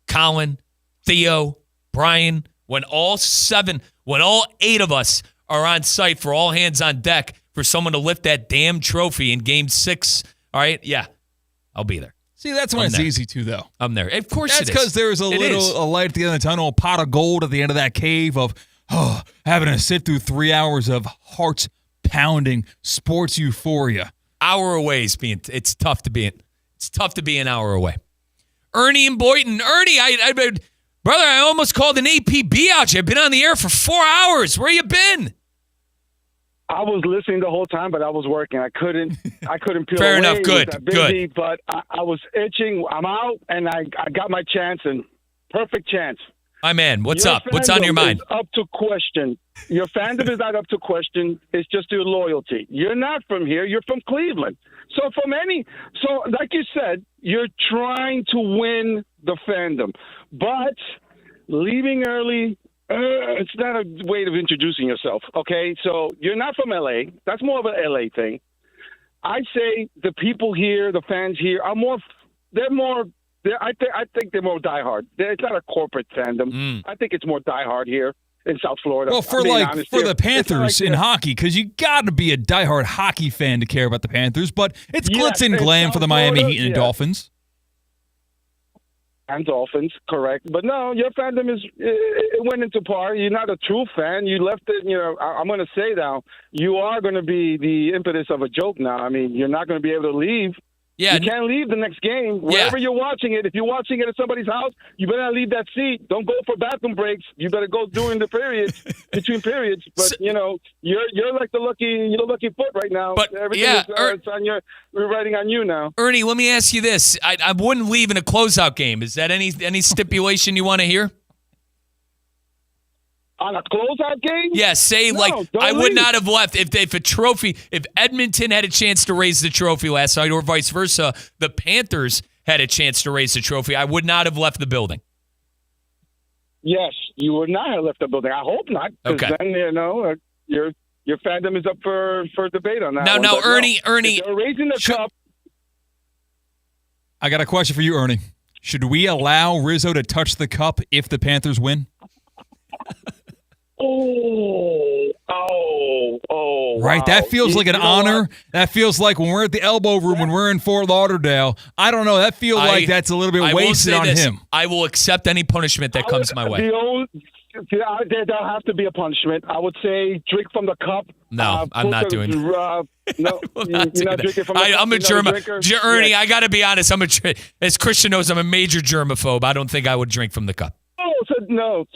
Colin, Theo, Brian, when all 8 of us are on site for all hands on deck for someone to lift that damn trophy in Game 6, all right? Yeah, I'll be there. See, that's when it's easy to, though. I'm there. Of course that's because there's a light at the end of the tunnel, a pot of gold at the end of that cave of having to sit through 3 hours of heart-pounding sports euphoria. Hour away it's tough to be an hour away. Ernie and Boynton. Ernie, brother, I almost called an APB out you. I've been on the air for 4 hours. Where you been? I was listening the whole time, but I was working. I couldn't peel Fair away. enough. Good. It was busy, Good. But I was itching. I'm out, and I got my chance, and perfect chance. My man, what's up? What's on your mind? Up to question. Your fandom is not up to question. It's just your loyalty. You're not from here. You're from Cleveland. So like you said, you're trying to win the fandom, but leaving early, it's not a way of introducing yourself. Okay, so you're not from LA. That's more of an LA thing. I say the people here, the fans here, I think they're more diehard. It's not a corporate fandom. I think it's more diehard here in South Florida. Well, for the Panthers in hockey, because you got to be a diehard hockey fan to care about the Panthers, but it's glitz and glam for the Miami Heat and Dolphins. And Dolphins, correct. But no, your fandom it went into par. You're not a true fan. You left it, I'm going to say now, you are going to be the impetus of a joke now. I mean, you're not going to be able to leave. Yeah. You can't leave the next game. Wherever you're watching it, if you're watching it at somebody's house, you better not leave that seat. Don't go for bathroom breaks. You better go during the periods, between periods. But, you're like the lucky foot right now. But, it's on we're riding on you now. Ernie, let me ask you this. I wouldn't leave in a closeout game. Is that any stipulation you want to hear? On a closeout game? Yeah, I would not have left if Edmonton had a chance to raise the trophy last night or vice versa, the Panthers had a chance to raise the trophy, I would not have left the building. Yes, you would not have left the building. I hope not. Okay. Then, your fandom is up for debate on that. Now, Ernie. If they're raising the cup. I got a question for you, Ernie. Should we allow Rizzo to touch the cup if the Panthers win? Right? Wow. That feels like an You know honor. what? That feels like when we're at the elbow room, when we're in Fort Lauderdale. I don't know. That feels like that's a little bit I wasted won't say on this. him. I will accept any punishment that comes my way. There'll have to be a punishment. I would say drink from the cup. No, I'm not doing that. No, you're not drinking from the cup. I'm a You're not drinker? Ernie, Yeah. I got to be honest. As Christian knows, I'm a major germaphobe. I don't think I would drink from the cup.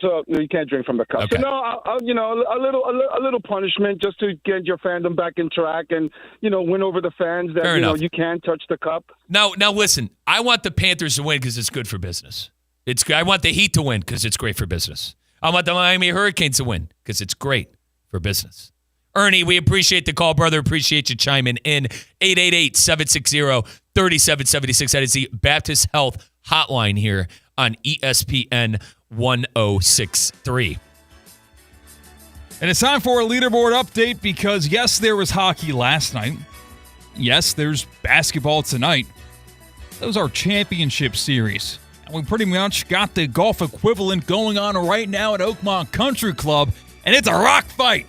So you can't drink from the cup. Okay. So a little punishment just to get your fandom back in track and win over the fans that Fair enough. you can't touch the cup. Now listen. I want the Panthers to win because it's good for business. I want the Heat to win because it's great for business. I want the Miami Hurricanes to win because it's great for business. Ernie, we appreciate the call, brother. Appreciate you chiming in. 888-760-3776. That is the Baptist Health Hotline here on ESPN 1063. And it's time for a leaderboard update because, yes, there was hockey last night. Yes, there's basketball tonight. Those are championship series. And we pretty much got the golf equivalent going on right now at Oakmont Country Club, and it's a rock fight.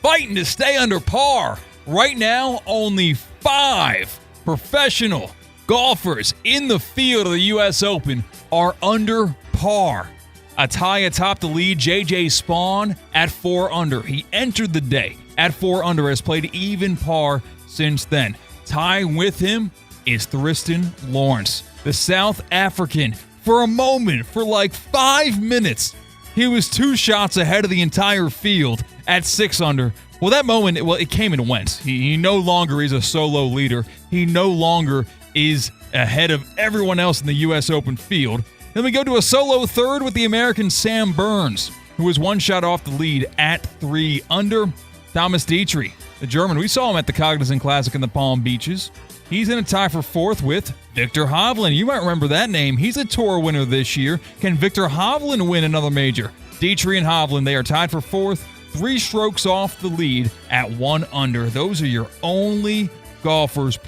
Fighting to stay under par. Right now, only 5 professional golfers in the field of the U.S. Open are under par. A tie atop the lead, J.J. Spawn at 4 under. He entered the day at 4 under, has played even par since then. Tying with him is Thriston Lawrence, the South African. For a moment, for like 5 minutes, he was 2 shots ahead of the entire field at 6 under. Well, that moment, it came and went. He no longer is a solo leader. He no longer is ahead of everyone else in the U.S. Open field. Then we go to a solo third with the American Sam Burns, who was 1 shot off the lead at 3 under. Thomas Dietrich, the German, we saw him at the Cognizant Classic in the Palm Beaches. He's in a tie for 4th with Victor Hovland. You might remember that name. He's a tour winner this year. Can Victor Hovland win another major? Dietrich and Hovland, they are tied for 4th, 3 strokes off the lead at 1 under. Those are your only golfers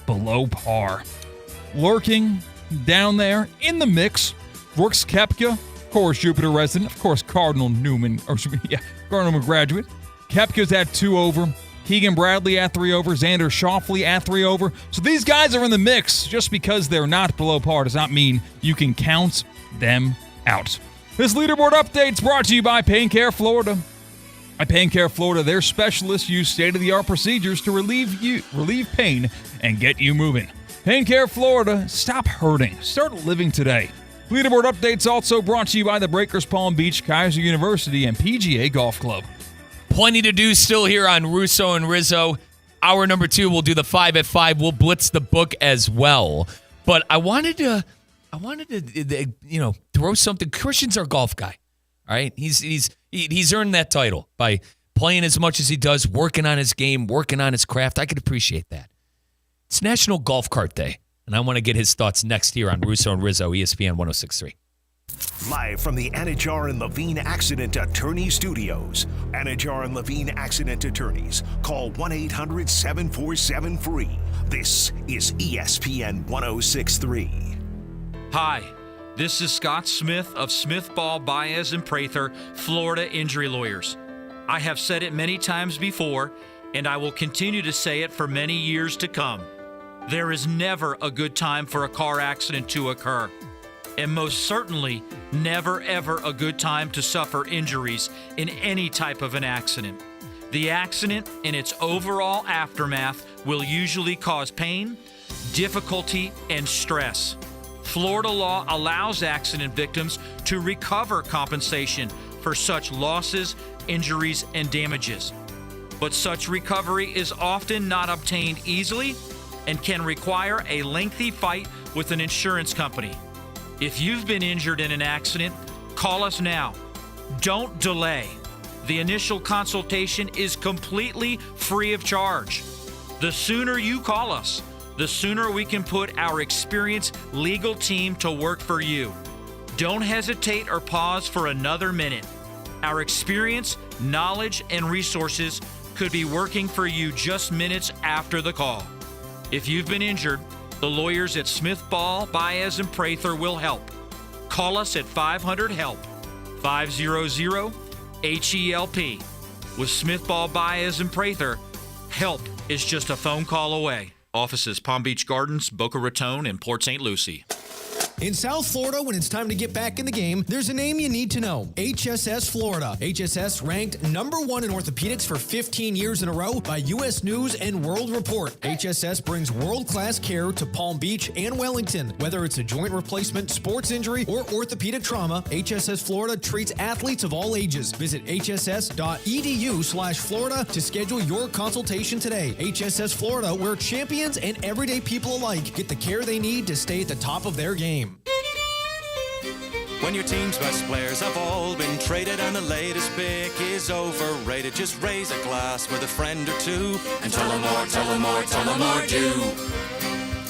below par. Lurking down there in the mix, Brooks Koepka, of course, Jupiter resident, of course, Cardinal Newman graduate. Koepka's at 2 over. Keegan Bradley at 3 over. Xander Schauffele at 3 over. So these guys are in the mix. Just because they're not below par does not mean you can count them out. This leaderboard update is brought to you by Pain Care Florida. At Pain Care Florida, their specialists use state-of-the-art procedures to relieve pain and get you moving. Pain Care Florida, stop hurting. Start living today. Leaderboard updates also brought to you by the Breakers Palm Beach, Kaiser University, and PGA Golf Club. Plenty to do still here on Russo and Rizzo. Hour number 2, we'll do the 5 at 5. We'll blitz the book as well. But I wanted to throw something. Christian's our golf guy. All right? He's earned that title by playing as much as he does, working on his game, working on his craft. I could appreciate that. It's National Golf Cart Day, and I want to get his thoughts next here on Russo and Rizzo, ESPN 1063. Live from the Anajar and Levine Accident Attorney Studios. Anajar and Levine Accident Attorneys. Call 1-800-747-FREE. This is ESPN 1063. Hi, this is Scott Smith of Smith, Ball, Baez, and Prather, Florida Injury Lawyers. I have said it many times before, and I will continue to say it for many years to come. There is never a good time for a car accident to occur. And most certainly, never ever a good time to suffer injuries in any type of an accident. The accident and its overall aftermath will usually cause pain, difficulty, and stress. Florida law allows accident victims to recover compensation for such losses, injuries, and damages. But such recovery is often not obtained easily and can require a lengthy fight with an insurance company. If you've been injured in an accident, call us now. Don't delay. The initial consultation is completely free of charge. The sooner you call us, the sooner we can put our experienced legal team to work for you. Don't hesitate or pause for another minute. Our experience, knowledge, and resources could be working for you just minutes after the call. If you've been injured, the lawyers at Smith, Ball, Baez, and Prather will help. Call us at 500-HELP, HELP. With Smith Ball, Baez, and Prather, help is just a phone call away. Offices Palm Beach Gardens, Boca Raton, and Port St. Lucie. In South Florida, when it's time to get back in the game, there's a name you need to know. HSS Florida. HSS ranked #1 in orthopedics for 15 years in a row by U.S. News and World Report. HSS brings world-class care to Palm Beach and Wellington. Whether it's a joint replacement, sports injury, or orthopedic trauma, HSS Florida treats athletes of all ages. Visit hss.edu/Florida to schedule your consultation today. HSS Florida, where champions and everyday people alike get the care they need to stay at the top of their game. When your team's best players have all been traded and the latest pick is overrated, just raise a glass with a friend or two and tell them more, tell them more, tell them more do.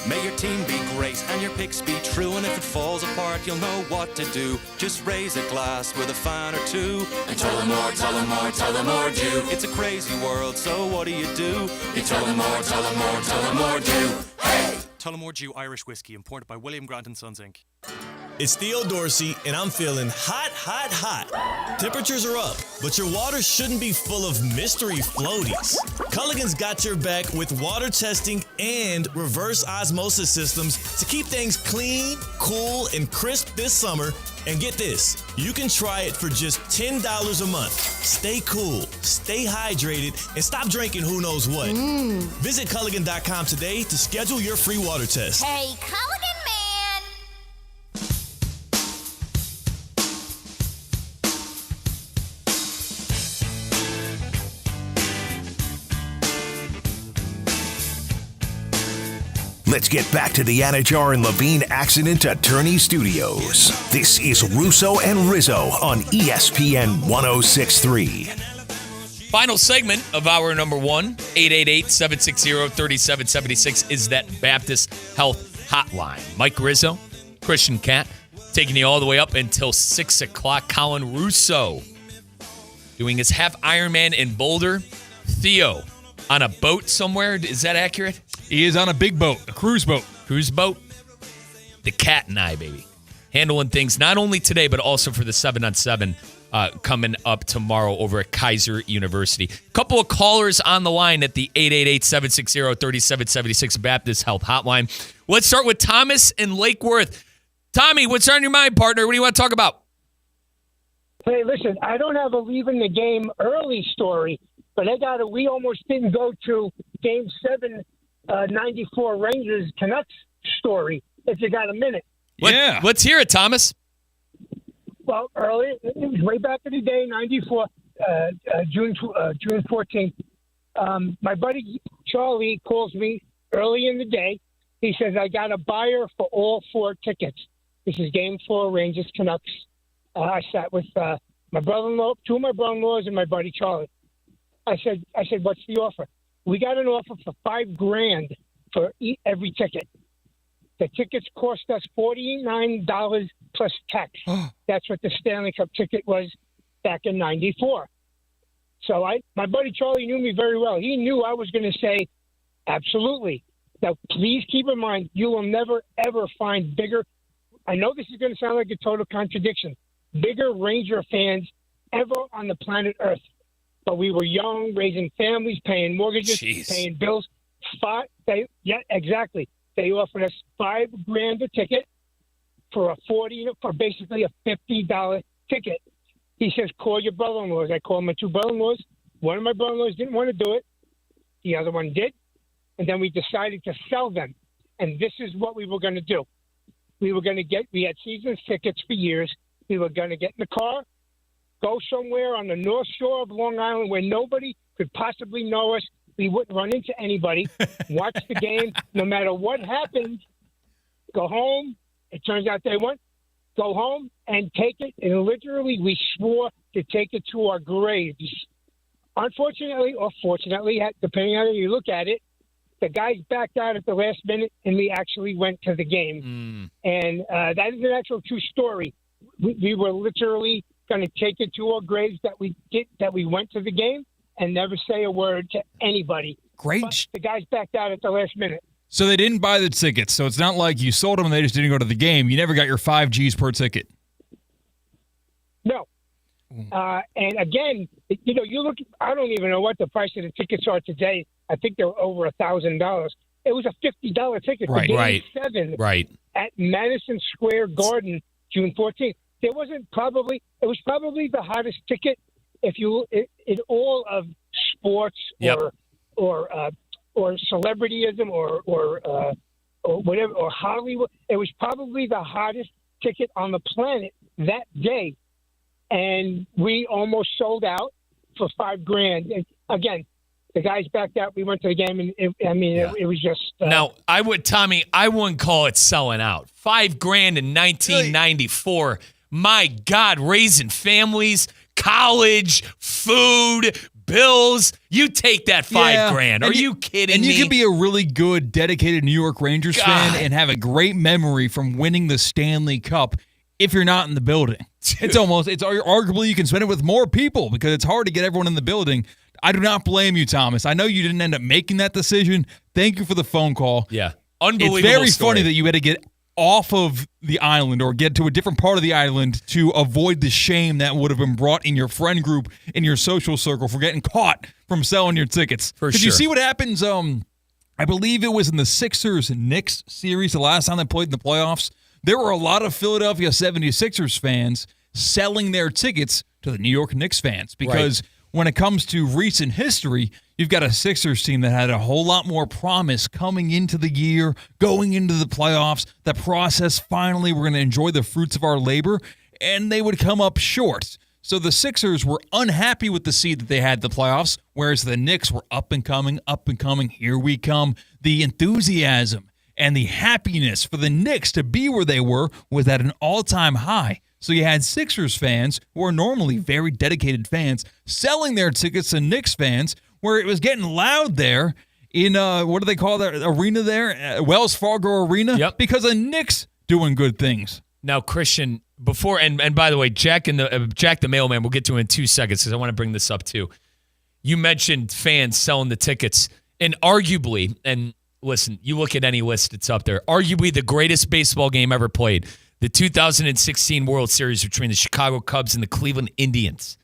May your team be great and your picks be true, and if it falls apart, you'll know what to do. Just raise a glass with a fan or two and tell them more, tell them more, tell them more do. It's a crazy world, so what do? You tell them more, tell them more, tell them more do. Hey! Tullamore Dew Irish Whiskey, imported by William Grant & Sons, Inc. It's Theo Dorsey, and I'm feeling hot, hot, hot. Temperatures are up, but your water shouldn't be full of mystery floaties. Culligan's got your back with water testing and reverse osmosis systems to keep things clean, cool, and crisp this summer. And get this, you can try it for just $10 a month. Stay cool, stay hydrated, and stop drinking who knows what. Visit Culligan.com today to schedule your free water test. Hey, Culligan man! Let's get back to the Anajar and Levine Accident Attorney Studios. This is Russo and Rizzo on ESPN 106.3. Final segment of hour number one, 888-760-3776 is that Baptist Health Hotline. Mike Rizzo, Christian Cat, taking you all the way up until 6 o'clock. Colin Russo doing his half Ironman in Boulder. Theo on a boat somewhere. Is that accurate? He is on a big boat, a cruise boat. Cruise boat? The Cat and I, baby. Handling things not only today, but also for the 7-on-7 coming up tomorrow over at Kaiser University. Couple of callers on the line at the 888-760-3776 Baptist Health Hotline. Let's start with Thomas in Lake Worth. Tommy, what's on your mind, partner? What do you want to talk about? Hey, listen, I don't have a leaving the game early story, but we almost didn't go to Game 7 94 Rangers Canucks story, if you got a minute. Let's hear it, Thomas. Well, early, it was way back in the day, 94, June 14th. My buddy Charlie calls me early in the day. He says, I got a buyer for all 4 tickets. This is Game 4, Rangers Canucks. I sat with my brother-in-law, 2 of my brother-in-laws, and my buddy Charlie. I said, what's the offer? We got an offer for $5,000 for every ticket. The tickets cost us $49 plus tax. That's what the Stanley Cup ticket was back in 94. So my buddy Charlie knew me very well. He knew I was going to say, absolutely. Now, please keep in mind, you will never, ever find bigger. I know this is going to sound like a total contradiction. Bigger Ranger fans ever on the planet Earth. But we were young, raising families, paying mortgages, paying bills. Exactly. They offered us $5,000 a ticket for basically a $50 ticket. He says, call your brother-in-laws. I called my 2 brother-in-laws. One of my brother-in-laws didn't want to do it. The other one did. And then we decided to sell them. And this is what we were going to do. We had season tickets for years. We were going to get in the car, go somewhere on the North Shore of Long Island where nobody could possibly know us. We wouldn't run into anybody. Watch the game. No matter what happened, go home. It turns out they won. Go home and take it. And literally, we swore to take it to our graves. Unfortunately, or fortunately, depending on how you look at it, the guys backed out at the last minute, and we actually went to the game. And that is an actual true story. We were literally going to take it to our graves that we went to the game and never say a word to anybody. Great. But the guys backed out at the last minute. So they didn't buy the tickets. So it's not like you sold them and they just didn't go to the game. You never got your $5,000 per ticket. No. And again, you look. I don't even know what the price of the tickets are today. I think they're over $1,000. It was a $50 ticket for Game 7 at Madison Square Garden, June 14th. It was probably the hottest ticket in all of sports or celebrityism or whatever, or Hollywood. It was probably the hottest ticket on the planet that day, and we almost sold out for $5,000. And again, the guys backed out. We went to the game, and it was just. Now, I wouldn't call it selling out. $5,000 in 1994. My God, raising families, college, food, bills. You take that $5,000. Are you kidding me? And you could be a really good, dedicated New York Rangers fan and have a great memory from winning the Stanley Cup if you're not in the building. It's arguably you can spend it with more people because it's hard to get everyone in the building. I do not blame you, Thomas. I know you didn't end up making that decision. Thank you for the phone call. Yeah. Unbelievable. It's very funny that you had to get off of the island or get to a different part of the island to avoid the shame that would have been brought in your friend group, in your social circle for getting caught from selling your tickets. For sure. Did you see what happens? I believe it was in the Sixers-Knicks series, the last time they played in the playoffs. There were a lot of Philadelphia 76ers fans selling their tickets to the New York Knicks fans because when it comes to recent history, you've got a Sixers team that had a whole lot more promise coming into the year, going into the playoffs. The process, finally, we're going to enjoy the fruits of our labor, and they would come up short. So the Sixers were unhappy with the seed that they had in the playoffs, whereas the Knicks were up and coming, here we come. The enthusiasm and the happiness for the Knicks to be where they were was at an all-time high. So you had Sixers fans, who are normally very dedicated fans, selling their tickets to Knicks fans, where it was getting loud there in, what do they call that arena there? Wells Fargo Arena? Yep. Because of Knicks doing good things. Now, Christian, before, and by the way, Jack the mailman, we'll get to in 2 seconds because I want to bring this up too. You mentioned fans selling the tickets, and arguably, and listen, you look at any list that's up there, arguably the greatest baseball game ever played, the 2016 World Series between the Chicago Cubs and the Cleveland Indians.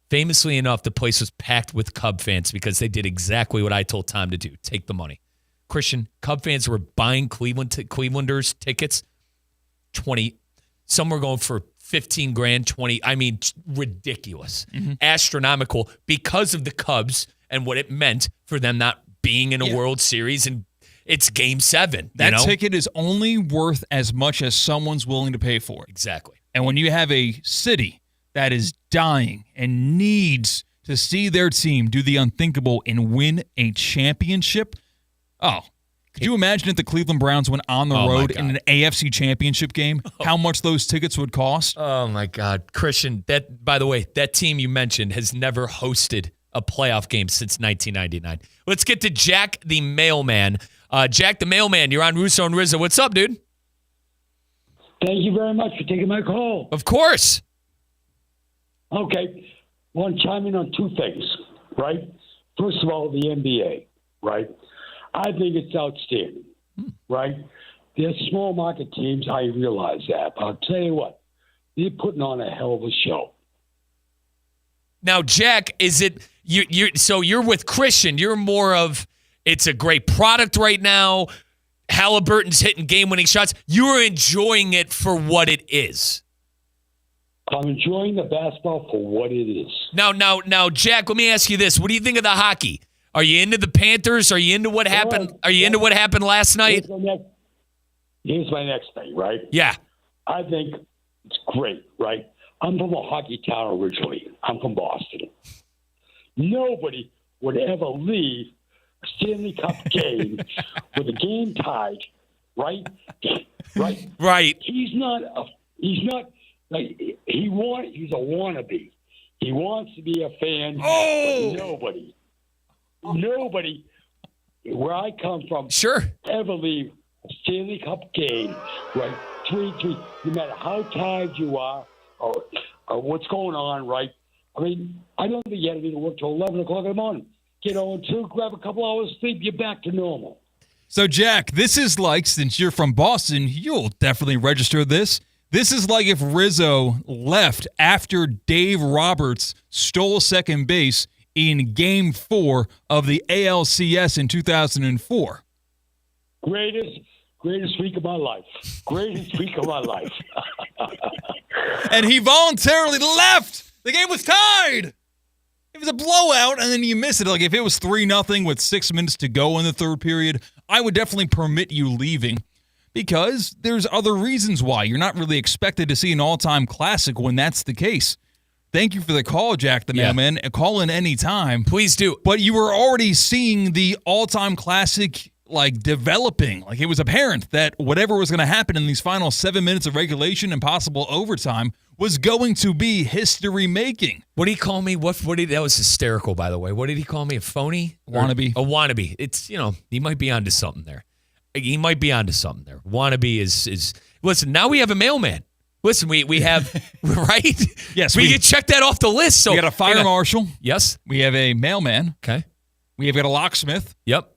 Famously enough, the place was packed with Cub fans because they did exactly what I told Tom to do, take the money. Christian, Cub fans were buying Clevelanders tickets, 20, some were going for $15,000, 20, I mean, ridiculous, astronomical because of the Cubs and what it meant for them not being in a World Series, and it's Game 7. That ticket is only worth as much as someone's willing to pay for it. Exactly. And when you have a city that is dying and needs to see their team do the unthinkable and win a championship, could you imagine if the Cleveland Browns went on the road in an AFC championship game, how much those tickets would cost? Oh, my God. Christian, by the way, that team you mentioned has never hosted a playoff game since 1999. Let's get to Jack the mailman. Jack the mailman, you're on Russo and Rizzo. What's up, dude? Thank you very much for taking my call. Of course. Okay. I want to chime in on two things, right? First of all, the NBA, right? I think it's outstanding, right? They're small market teams. I realize that. But I'll tell you what, they're putting on a hell of a show. Now, Jack, is it so you're with Christian? You're more of it's a great product right now. Halliburton's hitting game-winning shots. You're enjoying it for what it is. I'm enjoying the basketball for what it is. Now, Jack, let me ask you this: what do you think of the hockey? Are you into the Panthers? Are you into what happened? Are you into what happened last night? Here's my next thing, right? Yeah. I think it's great, right? I'm from a hockey town originally. I'm from Boston. Nobody would ever leave a Stanley Cup game with a game tied, right? Right. He's not like he's a wannabe. He wants to be a fan. But nobody where I come from ever leave a Stanley Cup game, right? 3-3, no matter how tired you are or what's going on, right? I mean, I don't think you had to be to work till 11 o'clock in the morning. Get on to grab a couple hours of sleep, you're back to normal. So, Jack, this is like, since you're from Boston, you'll definitely register this. This is like if Rizzo left after Dave Roberts stole second base in Game 4 of the ALCS in 2004. Greatest week of my life. Greatest week of my life. And he voluntarily left. The game was tied. It was a blowout, and then you miss it. Like, if it was 3-0 with 6 minutes to go in the third period, I would definitely permit you leaving because there's other reasons why. You're not really expected to see an all-time classic when that's the case. Thank you for the call, Jack the Mailman. Call in any time. Please do. But you were already seeing the all-time classic developing. Like, it was apparent that whatever was going to happen in these final 7 minutes of regulation and possible overtime was going to be history-making. What did he call me? That was hysterical, by the way. What did he call me? A phony? Wannabe. A wannabe. It's, he might be onto something there. Wannabe is listen, now we have a mailman. Listen, we have, right? Yes. We can check that off the list. So we got a fire marshal. Yes. We have a mailman. Okay. We have got a locksmith. Yep.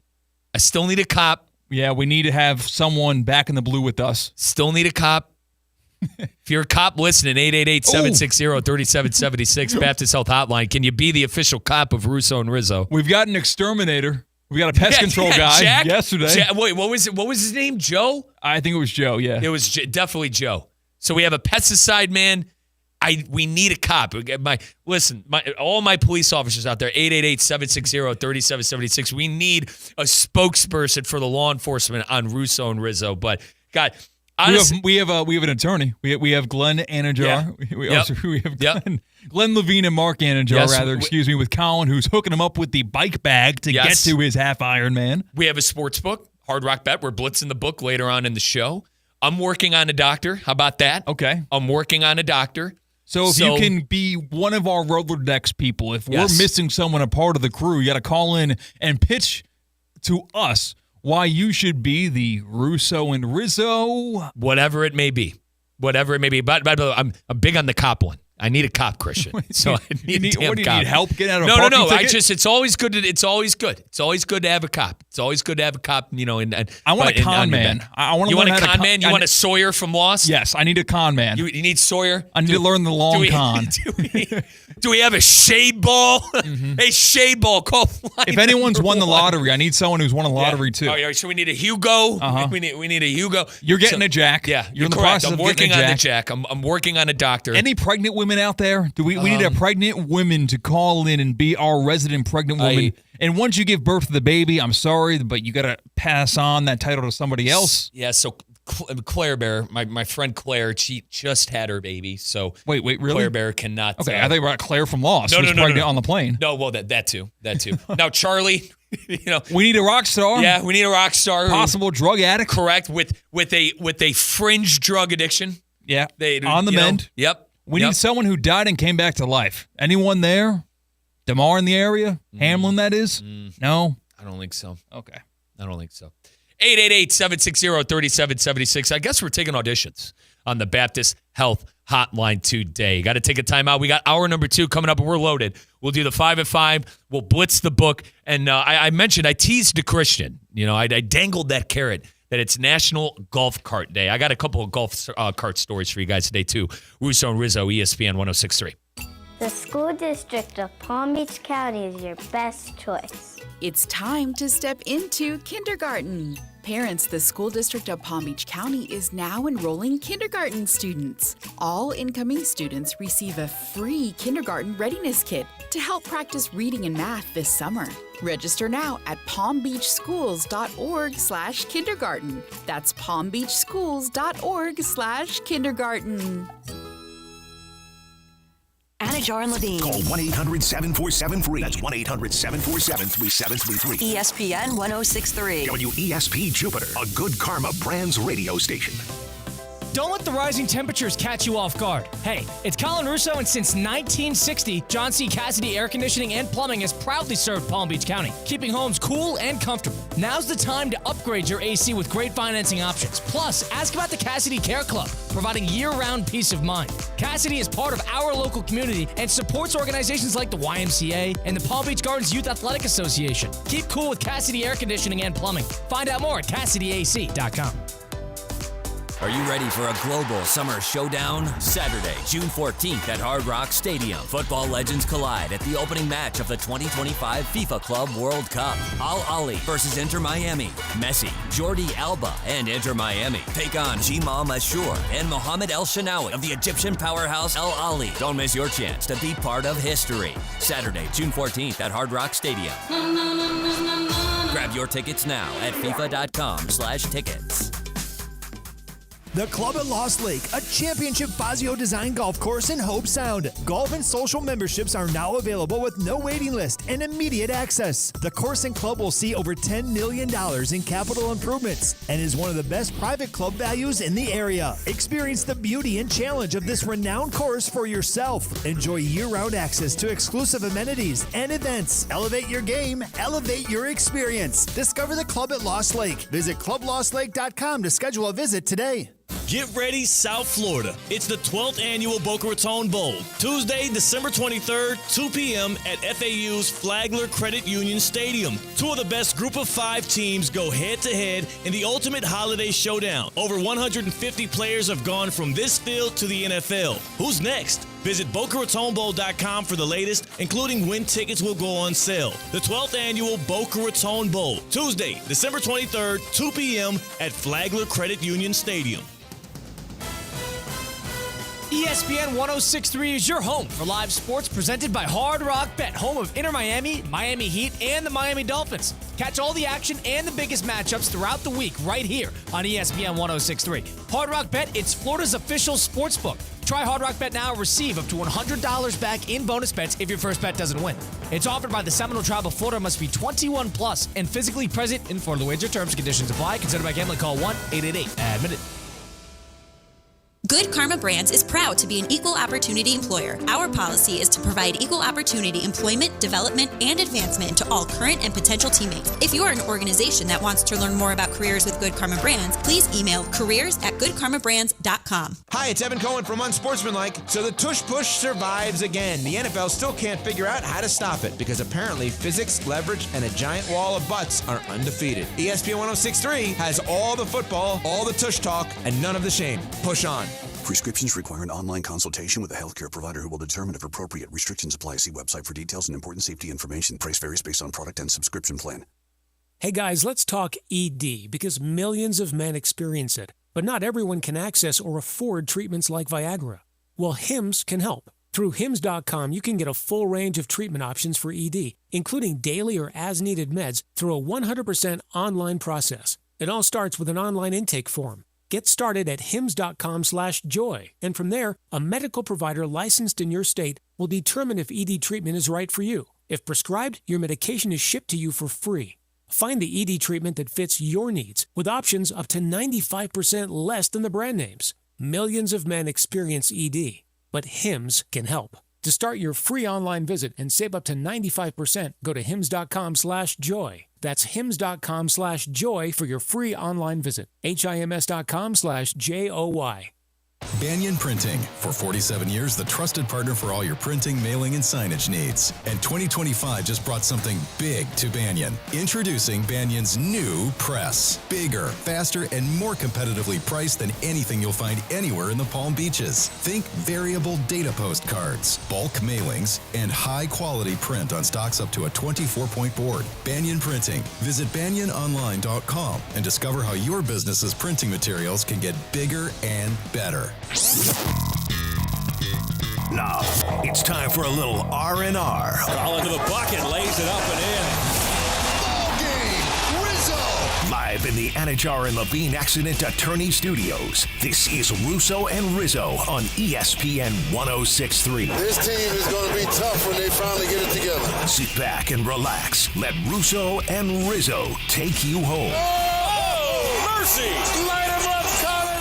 I still need a cop. Yeah, we need to have someone back in the blue with us. Still need a cop. If you're a cop listening, 888-760-3776, Baptist Health Hotline. Can you be the official cop of Russo and Rizzo? We've got an exterminator. We got a pest control guy Jack, yesterday. Wait, what was it? What was his name? Joe? I think it was Joe, yeah. It was definitely Joe. So we have a pesticide man. We need a cop. All my police officers out there, 888-760-3776. We need a spokesperson for the law enforcement on Russo and Rizzo. But God, honestly, we have an attorney. We have Glenn Anajar. Yeah. We have Glenn Levine and Mark Anajar, with Colin, who's hooking him up with the bike bag to get to his half Ironman. We have a sports book, Hard Rock Bet. We're blitzing the book later on in the show. I'm working on a doctor. How about that? Okay. I'm working on a doctor. So if you can be one of our Rolodex people, if we're missing someone, a part of the crew, you got to call in and pitch to us why you should be the Russo and Rizzo. Whatever it may be. But I'm big on the cop one. I need a cop, Christian. So I need a damn what do you cop. need help getting out of a No. parking ticket? It's always good. It's always good to have a cop. It's always good to have a cop. And I want a con man. I want to. You want a con man? You want a Sawyer from Lost? Yes, I need a con man. You need Sawyer. I need to learn the long con. Do we have a shade ball? Mm-hmm. Hey, shade ball. Call. If anyone's won the lottery, I need someone who's won a lottery too. Oh, yeah. So we need a Hugo. Uh-huh. We need a Hugo. You're getting a Jack. Yeah, you're in the correct. process I'm of working getting a on Jack. the Jack. I'm working on a doctor. Any pregnant women out there? We need a pregnant woman to call in and be our resident pregnant woman. And once you give birth to the baby, I'm sorry, but you got to pass on that title to somebody else. Yeah, so Claire Bear, my friend Claire, she just had her baby. So wait, really? Claire Bear cannot. Okay, I think about Claire from Lost. No, pregnant on the plane. No, well, that too. Now, Charlie, we need a rock star. Yeah, we need a rock star. Possible drug addict. Correct, with a fringe drug addiction. Yeah, on the mend. Yep. We need someone who died and came back to life. Anyone there? DeMar in the area? Hamlin, that is? No? I don't think so. Okay. I don't think so. 888-760-3776. I guess we're taking auditions on the Baptist Health Hotline today. Got to take a time out. We got hour number 2 coming up, and we're loaded. We'll do the 5 at 5. We'll blitz the book. And I mentioned, I teased to Christian. I dangled that carrot that it's National Golf Cart Day. I got a couple of golf cart stories for you guys today, too. Russo and Rizzo, ESPN 106.3. The school district of Palm Beach County is your best choice. It's time to step into kindergarten. Parents, the school district of Palm Beach County is now enrolling kindergarten students. All incoming students receive a free kindergarten readiness kit to help practice reading and math this summer. Register now at palmbeachschools.org/kindergarten. That's palmbeachschools.org/kindergarten. Anajar and Levine. Call 1-800-747-FREE. That's 1-800-747-3733. ESPN 106.3. WESP Jupiter, a Good Karma Brands radio station. Don't let the rising temperatures catch you off guard. Hey, it's Colin Russo, and since 1960, John C. Cassidy Air Conditioning and Plumbing has proudly served Palm Beach County, keeping homes cool and comfortable. Now's the time to upgrade your AC with great financing options. Plus, ask about the Cassidy Care Club, providing year-round peace of mind. Cassidy is part of our local community and supports organizations like the YMCA and the Palm Beach Gardens Youth Athletic Association. Keep cool with Cassidy Air Conditioning and Plumbing. Find out more at CassidyAC.com. Are you ready for a global summer showdown? Saturday, June 14th at Hard Rock Stadium. Football legends collide at the opening match of the 2025 FIFA Club World Cup. Al Ahly versus Inter Miami. Messi, Jordi Alba, and Inter Miami take on Jamal Mashour and Mohamed El Shenawi of the Egyptian powerhouse Al Ahly. Don't miss your chance to be part of history. Saturday, June 14th at Hard Rock Stadium. Grab your tickets now at FIFA.com/tickets. The Club at Lost Lake, a championship Fazio design golf course in Hope Sound. Golf and social memberships are now available with no waiting list and immediate access. The course and club will see over $10 million in capital improvements and is one of the best private club values in the area. Experience the beauty and challenge of this renowned course for yourself. Enjoy year-round access to exclusive amenities and events. Elevate your game, elevate your experience. Discover the Club at Lost Lake. Visit clublostlake.com to schedule a visit today. Get ready, South Florida. It's the 12th annual Boca Raton Bowl. Tuesday, December 23rd, 2 p.m. at FAU's Flagler Credit Union Stadium. Two of the best group of 5 teams go head-to-head in the ultimate holiday showdown. Over 150 players have gone from this field to the NFL. Who's next? Visit BocaRatonBowl.com for the latest, including when tickets will go on sale. The 12th annual Boca Raton Bowl. Tuesday, December 23rd, 2 p.m. at Flagler Credit Union Stadium. ESPN 106.3 is your home for live sports presented by Hard Rock Bet, home of Inter Miami, Miami Heat, and the Miami Dolphins. Catch all the action and the biggest matchups throughout the week right here on ESPN 106.3. Hard Rock Bet, it's Florida's official sports book. Try Hard Rock Bet now and receive up to $100 back in bonus bets if your first bet doesn't win. It's offered by the Seminole Tribe of Florida, must be 21 plus and physically present in Florida. Wager terms and conditions apply. Considered by gambling. Call 1-888-ADMITTED. Good Karma Brands is proud to be an equal opportunity employer. Our policy is to provide equal opportunity employment, development, and advancement to all current and potential teammates. If you are an organization that wants to learn more about careers with Good Karma Brands, please email careers@goodkarmabrands.com. Hi, it's Evan Cohen from Unsportsmanlike. So the tush push survives again. The NFL still can't figure out how to stop it because apparently physics, leverage, and a giant wall of butts are undefeated. ESPN 106.3 has all the football, all the tush talk, and none of the shame. Push on. Prescriptions require an online consultation with a healthcare provider who will determine if appropriate. Restrictions apply. See website for details and important safety information. Price varies based on product and subscription plan. Hey guys, let's talk ED because millions of men experience it, but not everyone can access or afford treatments like Viagra. Well, Hims can help. Through Hims.com, you can get a full range of treatment options for ED, including daily or as-needed meds through a 100% online process. It all starts with an online intake form. Get started at hims.com/joy, and from there, a medical provider licensed in your state will determine if ED treatment is right for you. If prescribed, your medication is shipped to you for free. Find the ED treatment that fits your needs with options up to 95% less than the brand names. Millions of men experience ED, but Hims can help. To start your free online visit and save up to 95%, go to hims.com/joy. That's hims.com/joy for your free online visit. HIMS.com/JOY. Banyan Printing. For 47 years, the trusted partner for all your printing, mailing, and signage needs. And 2025 just brought something big to Banyan. Introducing Banyan's new press. Bigger, faster, and more competitively priced than anything you'll find anywhere in the Palm Beaches. Think variable data postcards, bulk mailings, and high-quality print on stocks up to a 24-point board. Banyan Printing. Visit banyanonline.com and discover how your business's printing materials can get bigger and better. Now, it's time for a little R&R. All into the bucket, lays it up and in. Ball game, Rizzo! Live in the Anajar and Levine Accident Attorney Studios, this is Russo and Rizzo on ESPN 106.3. This team is going to be tough when they finally get it together. Sit back and relax. Let Russo and Rizzo take you home. Oh, mercy! Light him up, Colin!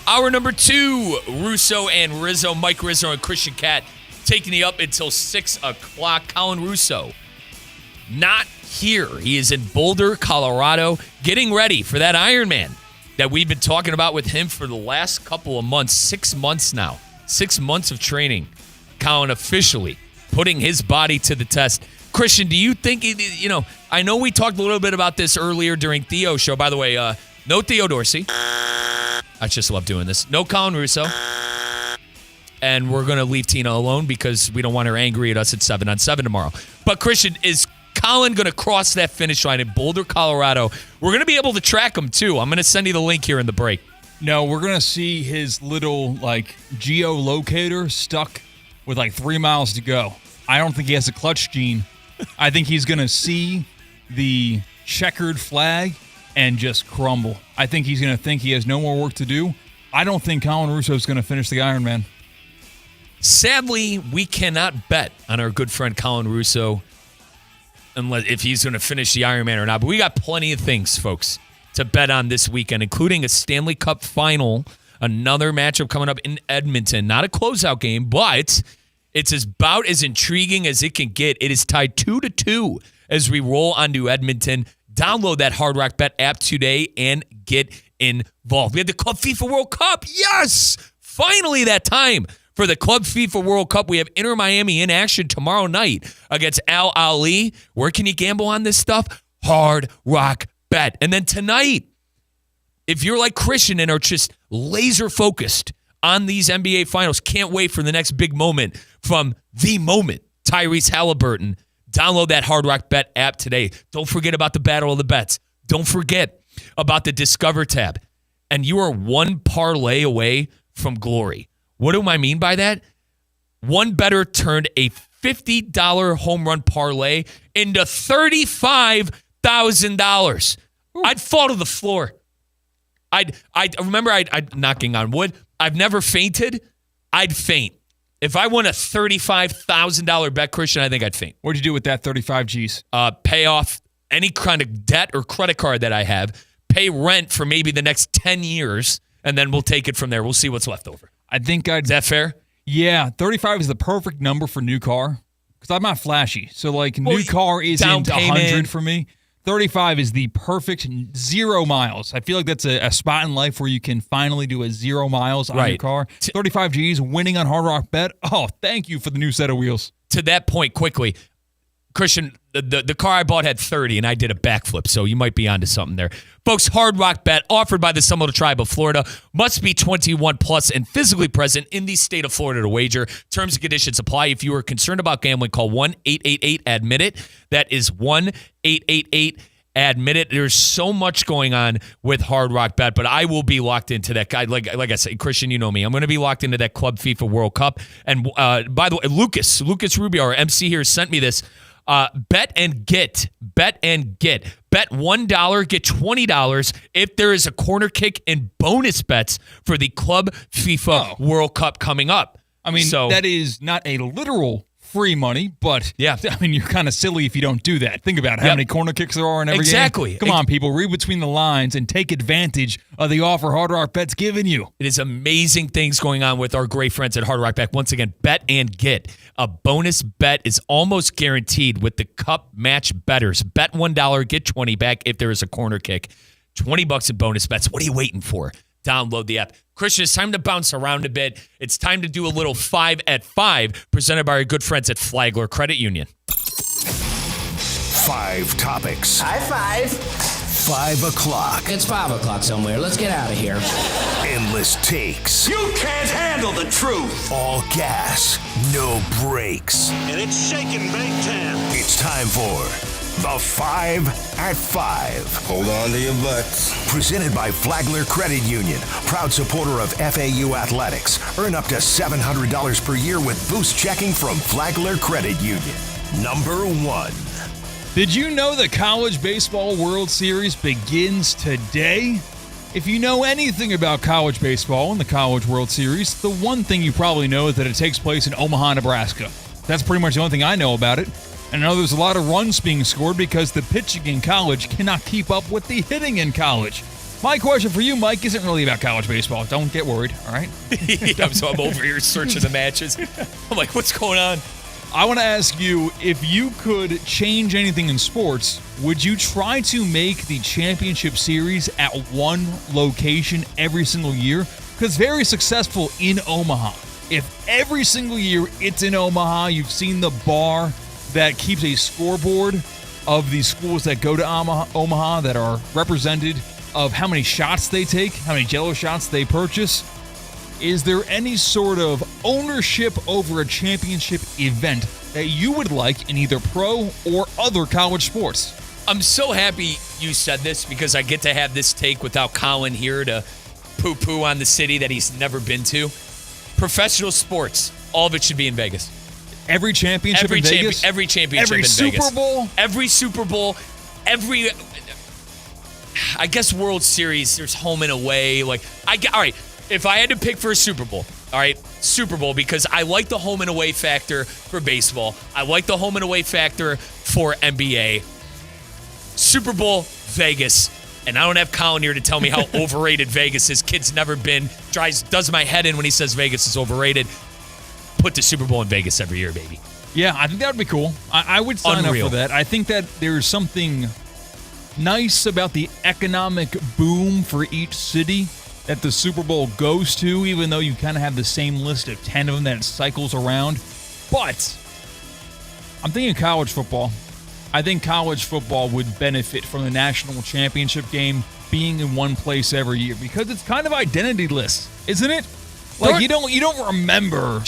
Hour number 2, Russo and Rizzo, Mike Rizzo and Christian Cat taking you up until 6 o'clock. Colin Russo, not here. He is in Boulder, Colorado, getting ready for that Ironman that we've been talking about with him for the last couple of months, 6 months now. 6 months of training. Colin officially putting his body to the test. Christian, do you think, I know we talked a little bit about this earlier during Theo's show. By the way, no Theo Dorsey. I just love doing this. No Colin Russo. And we're going to leave Tina alone because we don't want her angry at us at 7 on 7 tomorrow. But Christian, is Colin going to cross that finish line in Boulder, Colorado? We're going to be able to track him, too. I'm going to send you the link here in the break. No, we're going to see his little, geolocator stuck with, 3 miles to go. I don't think he has a clutch gene. I think he's going to see the checkered flag and just crumble. I think he's going to think he has no more work to do. I don't think Colin Russo is going to finish the Ironman. Sadly, we cannot bet on our good friend Colin Russo unless if he's going to finish the Ironman or not. But we got plenty of things, folks, to bet on this weekend, including a Stanley Cup final, another matchup coming up in Edmonton. Not a closeout game, but it's about as intriguing as it can get. It is tied 2-2 as we roll onto Edmonton. Download that Hard Rock Bet app today and get involved. We had the Club FIFA World Cup. Yes! Finally that time for the Club FIFA World Cup. We have Inter Miami in action tomorrow night against Al Ahly. Where can you gamble on this stuff? Hard Rock Bet. And then tonight, if you're like Christian and are just laser focused on these NBA Finals, can't wait for the next big moment from the moment, Tyrese Halliburton. Download that Hard Rock Bet app today. Don't forget about the Battle of the Bets. Don't forget about the Discover tab. And you are one parlay away from glory. What do I mean by that? One bettor turned a $50 home run parlay into $35,000. I'd fall to the floor. I remember I'd knocking on wood. I've never fainted. I'd faint. If I won a $35,000 bet, Christian, I think I'd faint. What'd you do with that 35 G's? Pay off any kind of debt or credit card that I have, pay rent for maybe the next 10 years, and then we'll take it from there. We'll see what's left over. I think Is that fair? Yeah, 35 is the perfect number for new car because I'm not flashy. So, new car isn't 100 for me. 35 is the perfect 0 miles. I feel like that's a spot in life where you can finally do a 0 miles on your car. 35 G's, winning on Hard Rock Bet. Oh, thank you for the new set of wheels. To that point, quickly, Christian, the car I bought had 30, and I did a backflip, so you might be onto something there. Folks, Hard Rock Bet, offered by the Seminole Tribe of Florida, must be 21 plus and physically present in the state of Florida to wager. Terms and conditions apply. If you are concerned about gambling, call 1-888-ADMIT-IT. That is 1-888-ADMIT-IT. There's so much going on with Hard Rock Bet, but I will be locked into that guy. Like I said, Christian, you know me. I'm going to be locked into that Club FIFA World Cup. And by the way, Lucas Rubio, our MC here, sent me this. Bet and get. Bet $1, get $20 if there is a corner kick and bonus bets for the Club FIFA World Cup coming up. I mean, that is not a literal free money, but yeah, I mean, you're kind of silly if you don't do that. Think about how many corner kicks there are in every game. Come on, people, read between the lines and take advantage of the offer Hard Rock Bet's giving you. It is amazing things going on with our great friends at Hard Rock Bet. Once again, bet and get. A bonus bet is almost guaranteed with the Cup Match Betters. Bet $1, get 20 back if there is a corner kick. $20 in bonus bets. What are you waiting for? Download the app. Christian, it's time to bounce around a bit. It's time to do a little 5 at 5 presented by our good friends at Flagler Credit Union. 5 topics. High five. 5 o'clock. It's 5 o'clock somewhere. Let's get out of here. Endless takes. You can't handle the truth. All gas, no brakes. And it's shaking big time. It's time for the 5 at 5. Hold on to your butts. Presented by Flagler Credit Union, proud supporter of FAU athletics. Earn up to $700 per year with boost checking from Flagler Credit Union. Number 1. Did you know the College Baseball World Series begins today? If you know anything about college baseball and the College World Series, the one thing you probably know is that it takes place in Omaha, Nebraska. That's pretty much the only thing I know about it. And I know there's a lot of runs being scored because the pitching in college cannot keep up with the hitting in college. My question for you, Mike, isn't really about college baseball. Don't get worried, all right? So I'm over here searching the matches. I'm like, what's going on? I want to ask you, if you could change anything in sports, would you try to make the championship series at one location every single year? Because it's very successful in Omaha. If every single year it's in Omaha, you've seen the bar that keeps a scoreboard of the schools that go to Omaha that are represented of how many shots they take, how many Jell-O shots they purchase, is there any sort of ownership over a championship event that you would like in either pro or other college sports? I'm so happy you said this because I get to have this take without Colin here to poo-poo on the city that he's never been to. Professional sports, all of it should be in Vegas. Every championship in Vegas? Every championship in Vegas. Every Super Bowl? Every Super Bowl. Every, I guess, World Series, there's home and away. All right, if I had to pick for a Super Bowl, all right, Super Bowl, because I like the home and away factor for baseball. I like the home and away factor for NBA. Super Bowl, Vegas. And I don't have Colin here to tell me how overrated Vegas is. Kid's never been. Does my head in when he says Vegas is overrated. Put the Super Bowl in Vegas every year, baby. Yeah, I think that would be cool. I would sign up for that. I think that there's something nice about the economic boom for each city that the Super Bowl goes to, even though you kind of have the same list of 10 of them that it cycles around. But I'm thinking college football. I think college football would benefit from the national championship game being in one place every year because it's kind of identityless, isn't it? Like you don't remember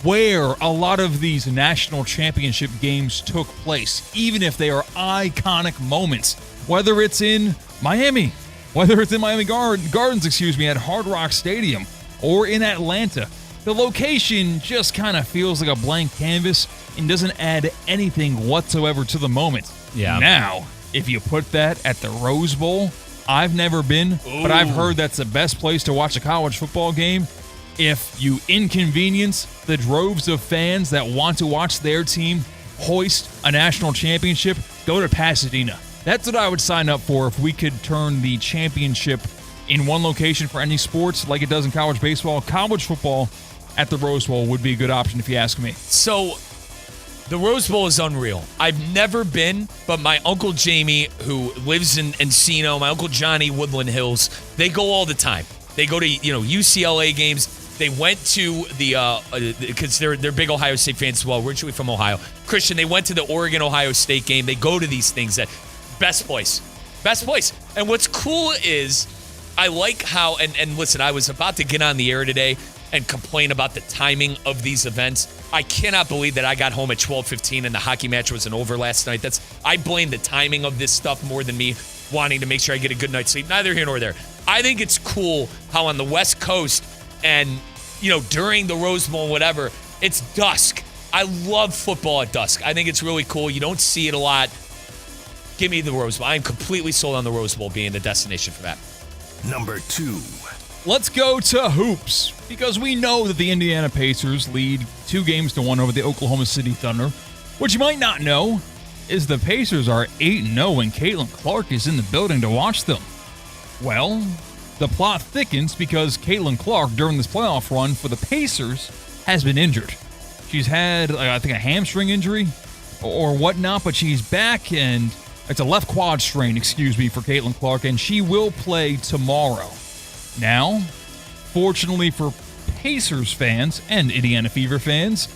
where a lot of these national championship games took place, even if they are iconic moments. Whether it's in Miami, whether it's in Miami Gardens, at Hard Rock Stadium, or in Atlanta. The location just kind of feels like a blank canvas and doesn't add anything whatsoever to the moment. Yeah. Now, if you put that at the Rose Bowl, I've never been, but I've heard that's the best place to watch a college football game. If you inconvenience the droves of fans that want to watch their team hoist a national championship, go to Pasadena. That's what I would sign up for if we could turn the championship in one location for any sports like it does in college baseball. College football at the Rose Bowl would be a good option if you ask me. So the Rose Bowl is unreal. I've never been, but my Uncle Jamie, who lives in Encino, my Uncle Johnny, Woodland Hills, they go all the time. They go to UCLA games. They went to because they're big Ohio State fans as well, originally from Ohio. Christian, they went to the Oregon-Ohio State game. They go to these things that best place. And what's cool is I like how, and listen, I was about to get on the air today and complain about the timing of these events. I cannot believe that I got home at 12:15 and the hockey match wasn't over last night. I blame the timing of this stuff more than me wanting to make sure I get a good night's sleep. Neither here nor there. I think it's cool how on the West Coast and, during the Rose Bowl and whatever, it's dusk. I love football at dusk. I think it's really cool. You don't see it a lot. Give me the Rose Bowl. I'm completely sold on the Rose Bowl being the destination for that. Number 2. Let's go to hoops, because we know that the Indiana Pacers lead 2-1 over the Oklahoma City Thunder. What you might not know is the Pacers are 8-0 when Caitlin Clark is in the building to watch them. Well, the plot thickens because Caitlin Clark, during this playoff run for the Pacers, has been injured. She's had, I think, a hamstring injury or whatnot, but she's back, and it's a left quad strain, for Caitlin Clark, and she will play tomorrow. Now, fortunately for Pacers fans and Indiana Fever fans,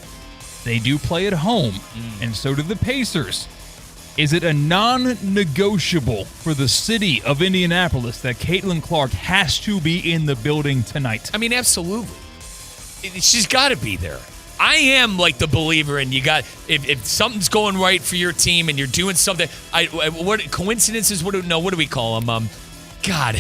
they do play at home, and so do the Pacers. Is it a non-negotiable for the city of Indianapolis that Caitlin Clark has to be in the building tonight? I mean, absolutely. She's got to be there. I am like the believer in if something's going right for your team and you're doing something. What coincidences? What do we call them? God,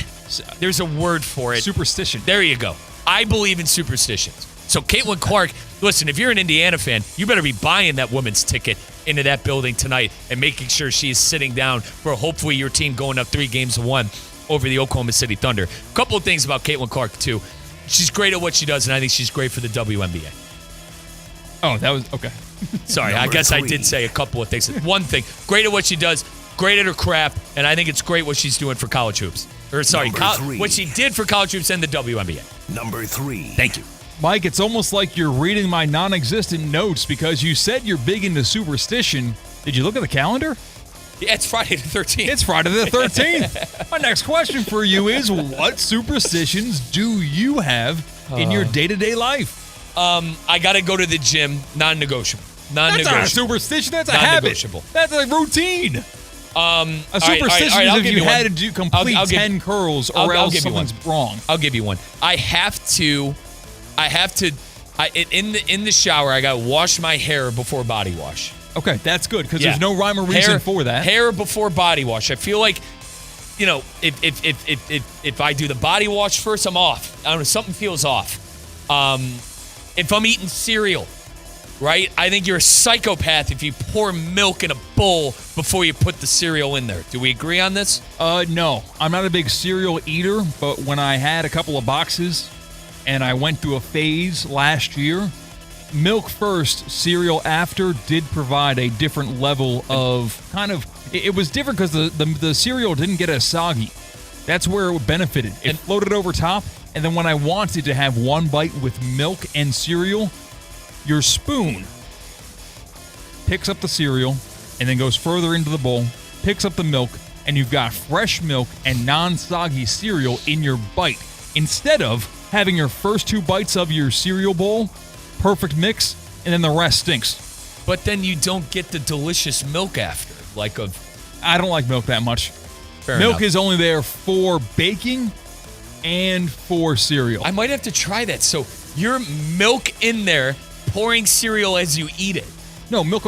there's a word for it. Superstition. There you go. I believe in superstitions. So Caitlin Clark, listen, if you're an Indiana fan, you better be buying that woman's ticket into that building tonight and making sure she is sitting down for hopefully your team going up 3-1 over the Oklahoma City Thunder. A couple of things about Caitlin Clark, too. She's great at what she does, and I think she's great for the WNBA. Oh, that was okay. Sorry, I guess 3. I did say a couple of things. One thing, great at what she does, great at her craft, and I think it's great what she's doing for college hoops. What she did for college hoops and the WNBA. Number 3. Thank you. Mike, it's almost like you're reading my non-existent notes because you said you're big into superstition. Did you look at the calendar? Yeah, it's Friday the 13th. It's Friday the 13th. My next question for you is, what superstitions do you have in your day-to-day life? I got to go to the gym, non-negotiable. That's not a superstition. That's a habit. That's a routine. A superstition is if you had to do complete 10 curls or else something's wrong. I'll give you one. In the shower, I got to wash my hair before body wash. Okay, that's good because there's no rhyme or reason for that. Hair before body wash. I feel like, if I do the body wash first, I'm off. I don't know, something feels off. If I'm eating cereal, right? I think you're a psychopath if you pour milk in a bowl before you put the cereal in there. Do we agree on this? No. I'm not a big cereal eater, but when I had a couple of boxes and I went through a phase last year, milk first, cereal after did provide a different level of it was different because the cereal didn't get as soggy. That's where it benefited. It floated over top, and then when I wanted to have one bite with milk and cereal, your spoon picks up the cereal and then goes further into the bowl, picks up the milk, and you've got fresh milk and non-soggy cereal in your bite. Instead of having your first 2 bites of your cereal bowl, perfect mix, and then the rest stinks. But then you don't get the delicious milk after. I don't like milk that much. Fair milk enough. Is only there for baking and for cereal. I might have to try that. So you're milk in there, pouring cereal as you eat it. No, milk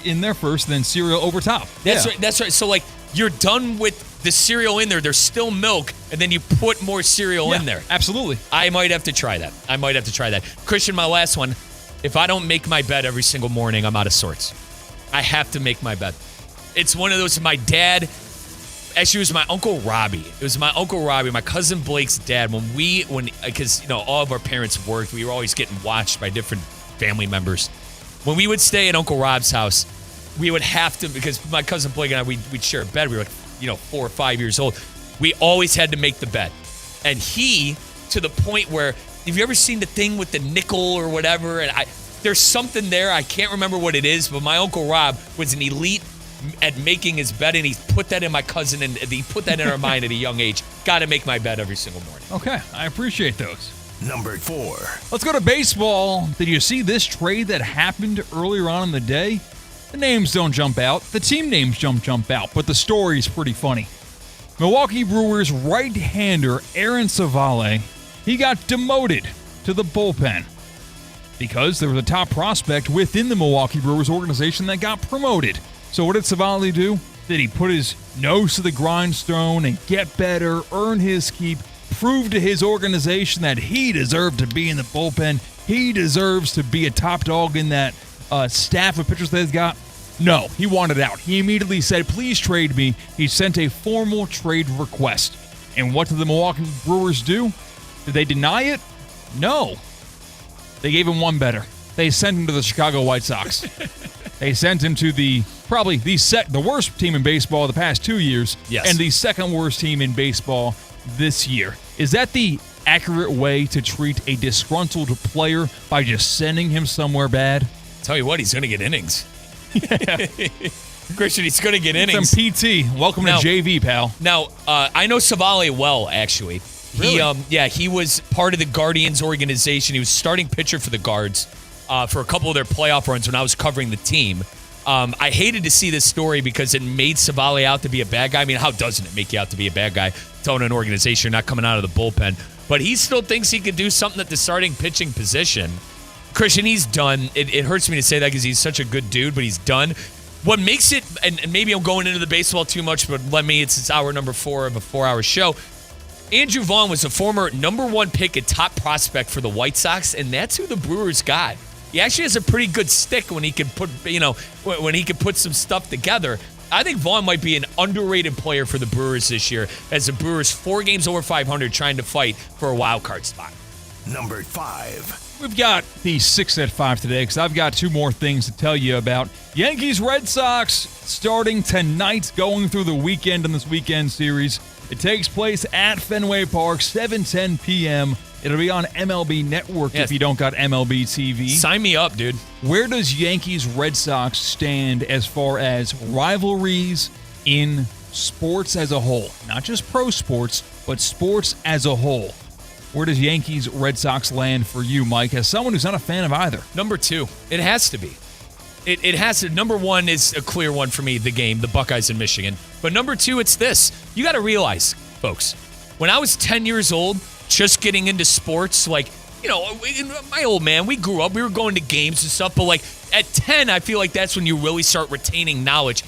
in there first, then cereal over top. That's right. That's right. So you're done with the cereal in there. There's still milk, and then you put more cereal in there. Absolutely. I might have to try that. Christian, my last one. If I don't make my bed every single morning, I'm out of sorts. I have to make my bed. It's one of those. My dad. Actually, it was my Uncle Robbie. My cousin Blake's dad. Because all of our parents worked, we were always getting watched by different family members. When we would stay at Uncle Rob's house, we would have to, because my cousin Blake and I, we'd share a bed. We were 4 or 5 years old. We always had to make the bed. And he, to the point where, have you ever seen the thing with the nickel or whatever? And there's something there. I can't remember what it is, but my Uncle Rob was an elite at making his bed, and he put that in my cousin, and he put that in our mind at a young age. Got to make my bed every single morning. Okay, I appreciate those. Number 4. Let's go to baseball. Did you see this trade that happened earlier on in the day? The names don't jump out. The team names jump out, but the story's pretty funny. Milwaukee Brewers right-hander Aaron Savale, he got demoted to the bullpen because there was a top prospect within the Milwaukee Brewers organization that got promoted. So what did Savale do? Did he put his nose to the grindstone and get better, earn his keep, prove to his organization that he deserved to be in the bullpen? He deserves to be a top dog in that staff of pitchers that he's got? No, he wanted out. He immediately said, please trade me. He sent a formal trade request. And what did the Milwaukee Brewers do? Did they deny it? No. They gave him one better. They sent him to the Chicago White Sox. They sent him to the worst team in baseball the past 2 years, and the second worst team in baseball this year. Is that the accurate way to treat a disgruntled player, by just sending him somewhere bad? Tell you what, he's going to get innings. Christian, he's going to get innings. Some PT. Welcome to JV, pal. Now, I know Savale well, actually. Really? He was part of the Guardians organization. He was starting pitcher for the Guards for a couple of their playoff runs when I was covering the team. I hated to see this story because it made Savale out to be a bad guy. I mean, how doesn't it make you out to be a bad guy telling an organization you're not coming out of the bullpen? But he still thinks he could do something at the starting pitching position. Christian, he's done. It hurts me to say that because he's such a good dude, but he's done. What makes it, and maybe I'm going into the baseball too much, but it's hour number 4 of a 4-hour show. Andrew Vaughn was a former number 1 pick and top prospect for the White Sox, and that's who the Brewers got. He actually has a pretty good stick when he can put some stuff together. I think Vaughn might be an underrated player for the Brewers this year, as the Brewers 4 games over 500 trying to fight for a wild card spot. Number 5. We've got the 6 at 5 today because I've got 2 more things to tell you about. Yankees Red Sox starting tonight, going through the weekend in this weekend series. It takes place at Fenway Park, 7:10 p.m. It'll be on MLB Network if you don't got MLB TV. Sign me up, dude. Where does Yankees Red Sox stand as far as rivalries in sports as a whole? Not just pro sports, but sports as a whole. Where does Yankees Red Sox land for you, Mike, as someone who's not a fan of either? Number 2. It has to be. It has to. Number one is a clear one for me, the game, the Buckeyes in Michigan. But number two, it's this. You got to realize, folks, when I was 10 years old, just getting into sports, like, my old man, we grew up, we were going to games and stuff, but like at 10, I feel like that's when you really start retaining knowledge.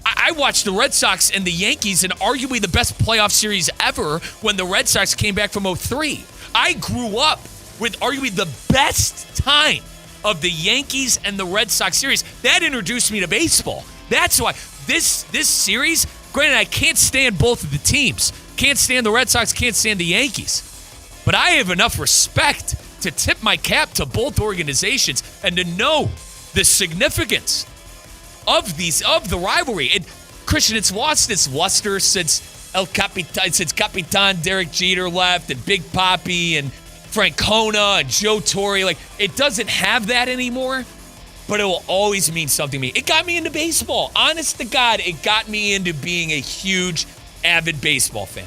I watched the Red Sox and the Yankees in arguably the best playoff series ever when the Red Sox came back from 2003. I grew up with arguably the best time of the Yankees and the Red Sox series. That introduced me to baseball. That's why this series, granted, I can't stand both of the teams. Can't stand the Red Sox, can't stand the Yankees. But I have enough respect to tip my cap to both organizations and to know the significance of the rivalry. And Christian, it's lost its luster since Capitan Derek Jeter left and Big Papi and Francona and Joe Torre. Like, it doesn't have that anymore, but it will always mean something to me. It got me into baseball. Honest to God, it got me into being a huge, avid baseball fan.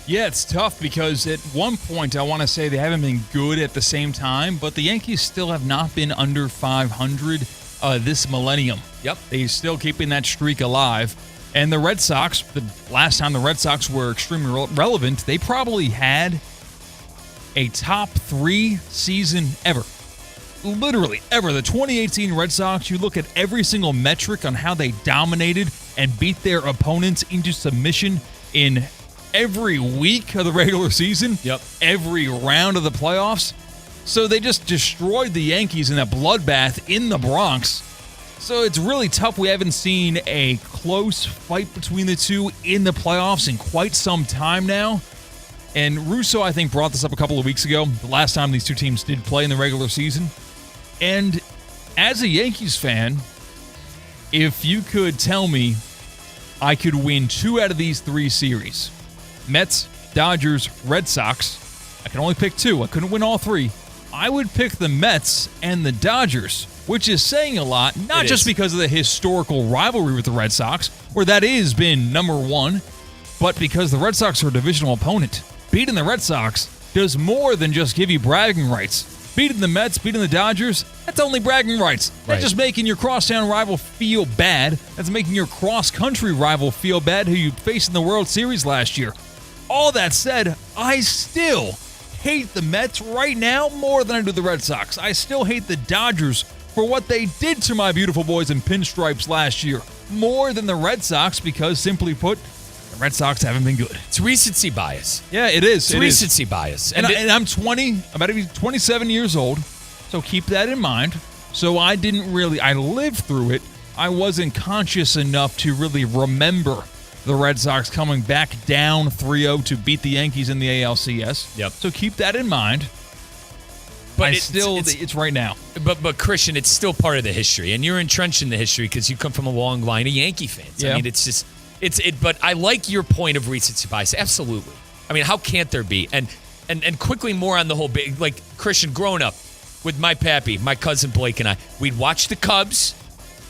Yeah, it's tough because at one point I want to say they haven't been good at the same time, but the Yankees still have not been under 500 this millennium. Yep. They're still keeping that streak alive. And the Red Sox, the last time the Red Sox were extremely relevant, they probably had a top 3 season ever. Literally ever. The 2018 Red Sox, you look at every single metric on how they dominated and beat their opponents into submission in every week of the regular season. Yep. Every round of the playoffs. So they just destroyed the Yankees in a bloodbath in the Bronx. So it's really tough. We haven't seen a close fight between the two in the playoffs in quite some time now. And Russo, I think, brought this up a couple of weeks ago, the last time these two teams did play in the regular season. And as a Yankees fan, if you could tell me I could win 2 out of these 3 series, Mets, Dodgers, Red Sox, I can only pick 2. I couldn't win all 3. I would pick the Mets and the Dodgers, which is saying a lot, not just because of the historical rivalry with the Red Sox, where that has been number 1, but because the Red Sox are a divisional opponent. Beating the Red Sox does more than just give you bragging rights. Beating the Mets, beating the Dodgers, that's only bragging rights. That's just making your crosstown rival feel bad. That's making your cross-country rival feel bad who you faced in the World Series last year. All that said, I still hate the Mets right now more than I do the Red Sox. I still hate the Dodgers for what they did to my beautiful boys in pinstripes last year more than the Red Sox because, simply put, the Red Sox haven't been good. It's recency bias. Yeah, it is. It's recency bias. And I'm 20, about to be 27 years old, so keep that in mind. So I lived through it. I wasn't conscious enough to really remember the Red Sox coming back down 3-0 to beat the Yankees in the ALCS. Yep. So keep that in mind. But it's right now. But Christian, it's still part of the history, and you're entrenched in the history because you come from a long line of Yankee fans. Yeah. I mean, it's just But I like your point of recency bias. Absolutely. I mean, how can't there be? And quickly more on the whole big, like Christian, growing up with my pappy, my cousin Blake, and I, we'd watch the Cubs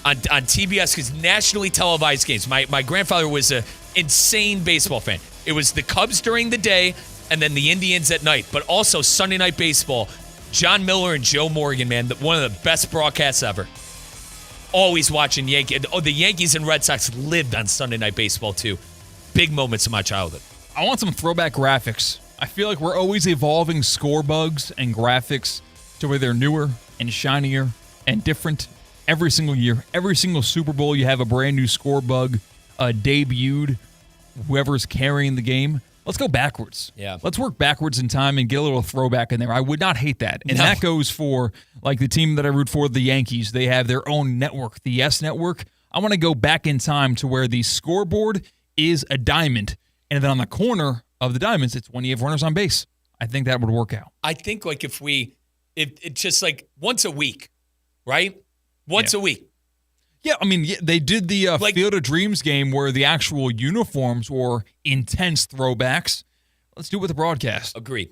on TBS because nationally televised games. My grandfather was an insane baseball fan. It was the Cubs during the day and then the Indians at night, but also Sunday Night Baseball. John Miller and Joe Morgan, man, one of the best broadcasts ever. Always watching the Yankees and Red Sox lived on Sunday Night Baseball too. Big moments of my childhood. I want some throwback graphics. I feel like we're always evolving score bugs and graphics to where they're newer and shinier and different every single year. Every single Super Bowl, you have a brand new score bug debuted. Whoever's carrying the game. Let's go backwards. Yeah. Let's work backwards in time and get a little throwback in there. I would not hate that. And that goes for, like, the team that I root for, the Yankees. They have their own network, the S Network. I want to go back in time to where the scoreboard is a diamond. And then on the corner of the diamonds, it's when you have runners on base. I think that would work out. I think, like, if it's just, like, once a week, right? Once a week. Yeah, I mean, they did the Field of Dreams game where the actual uniforms were intense throwbacks. Let's do it with the broadcast. Agreed.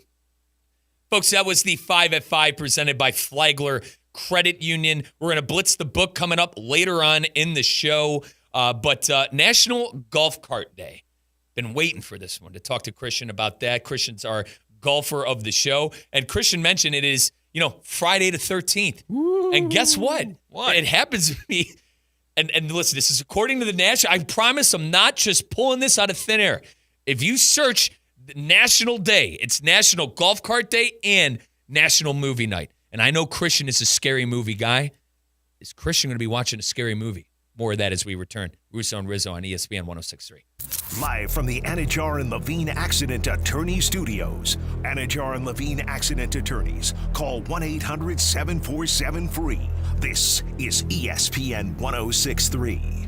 Folks, that was the 5 at 5 presented by Flagler Credit Union. We're going to blitz the book coming up later on in the show. But National Golf Cart Day. Been waiting for this one to talk to Christian about that. Christian's our golfer of the show. And Christian mentioned it is, Friday the 13th. Woo. And guess what? What? It happens to me. And listen, this is according to the National. I promise I'm not just pulling this out of thin air. If you search National Day, it's National Golf Cart Day and National Movie Night. And I know Christian is a scary movie guy. Is Christian going to be watching a scary movie? More of that as we return. Russo and Rizzo on ESPN 106.3. Live from the Anajar and Levine Accident Attorney Studios. Anajar and Levine Accident Attorneys. Call 1-800-747-FREE. This is ESPN 106.3.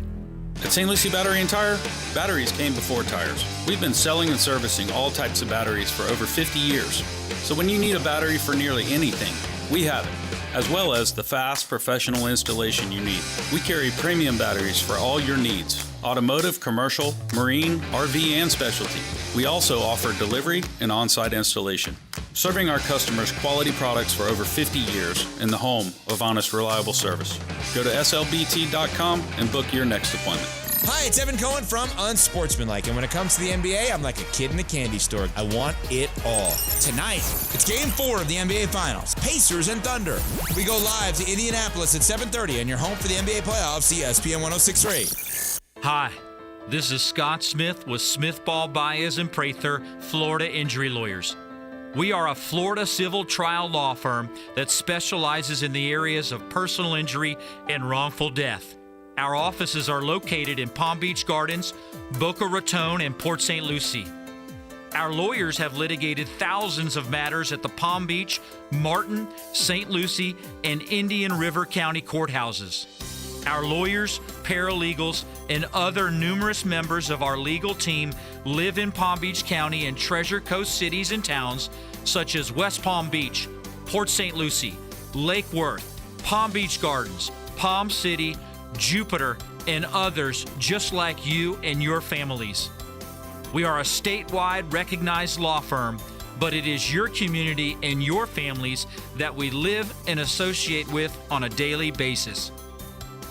At St. Lucie Battery and Tire, batteries came before tires. We've been selling and servicing all types of batteries for over 50 years. So when you need a battery for nearly anything, we have it, as well as the fast, professional installation you need. We carry premium batteries for all your needs: automotive, commercial, marine, RV, and specialty. We also offer delivery and on-site installation, serving our customers quality products for over 50 years in the home of honest, reliable service. Go to slbt.com and book your next appointment. Hi, it's Evan Cohen from Unsportsmanlike, and when it comes to the NBA, I'm like a kid in a candy store. I want it all. Tonight, it's Game 4 of the NBA Finals, Pacers and Thunder. We go live to Indianapolis at 7:30, and you're home for the NBA playoffs, ESPN 106.3. Hi, this is Scott Smith with Smith Ball Baez and Prather, Florida Injury Lawyers. We are a Florida civil trial law firm that specializes in the areas of personal injury and wrongful death. Our offices are located in Palm Beach Gardens, Boca Raton, and Port St. Lucie. Our lawyers have litigated thousands of matters at the Palm Beach, Martin, St. Lucie, and Indian River County courthouses. Our lawyers, paralegals, and other numerous members of our legal team live in Palm Beach County and Treasure Coast cities and towns such as West Palm Beach, Port St. Lucie, Lake Worth, Palm Beach Gardens, Palm City, Jupiter, and others just like you and your families. We are a statewide recognized law firm, but it is your community and your families that we live and associate with on a daily basis.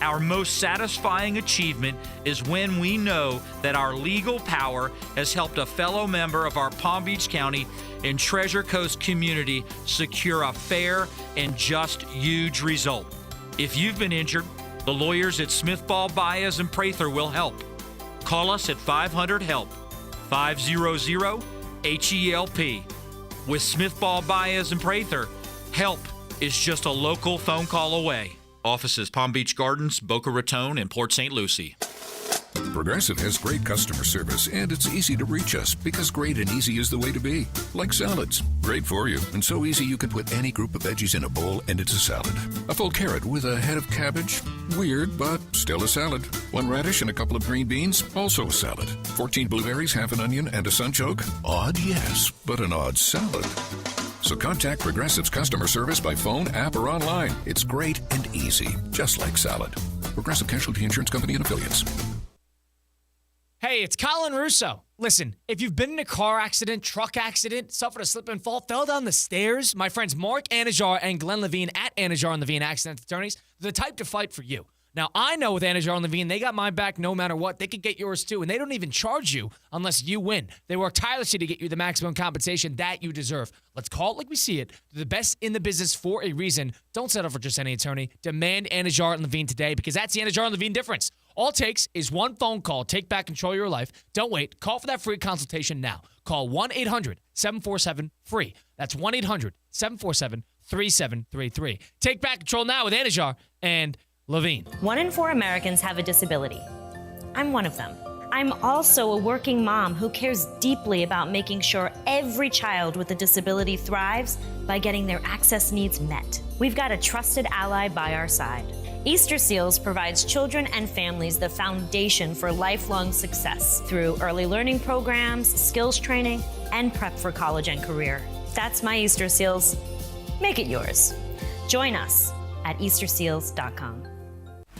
Our most satisfying achievement is when we know that our legal power has helped a fellow member of our Palm Beach County and Treasure Coast community secure a fair and just huge result. If you've been injured, the lawyers at Smith Ball Baez and Prather will help. Call us at 500-HELP, 500-HELP. With Smith Ball Baez and Prather, help is just a local phone call away. Offices Palm Beach Gardens, Boca Raton, and Port St. Lucie. Progressive has great customer service, and it's easy to reach us because great and easy is the way to be. Like salads. Great for you, and so easy you can put any group of veggies in a bowl and it's a salad. A full carrot with a head of cabbage? Weird, but still a salad. 1 radish and a couple of green beans? Also a salad. 14 blueberries, half an onion, and a sunchoke? Odd, yes, but an odd salad. So contact Progressive's customer service by phone, app, or online. It's great and easy, just like salad. Progressive Casualty Insurance Company and Affiliates. Hey, it's Colin Russo. Listen, if you've been in a car accident, truck accident, suffered a slip and fall, fell down the stairs, my friends Mark Anajar and Glenn Levine at Anajar and Levine Accident Attorneys, they're the type to fight for you. Now, I know with Anajar and Levine, they got my back no matter what. They could get yours too, and they don't even charge you unless you win. They work tirelessly to get you the maximum compensation that you deserve. Let's call it like we see it. They're the best in the business for a reason. Don't settle for just any attorney. Demand Anajar and Levine today, because that's the Anajar and Levine difference. All it takes is one phone call. Take back control of your life. Don't wait. Call for that free consultation now. Call 1-800-747-FREE. That's 1-800-747-3733. Take back control now with Anajar and Levine. 1 in 4 Americans have a disability. I'm one of them. I'm also a working mom who cares deeply about making sure every child with a disability thrives by getting their access needs met. We've got a trusted ally by our side. Easter Seals provides children and families the foundation for lifelong success through early learning programs, skills training, and prep for college and career. That's my Easter Seals. Make it yours. Join us at easterseals.com.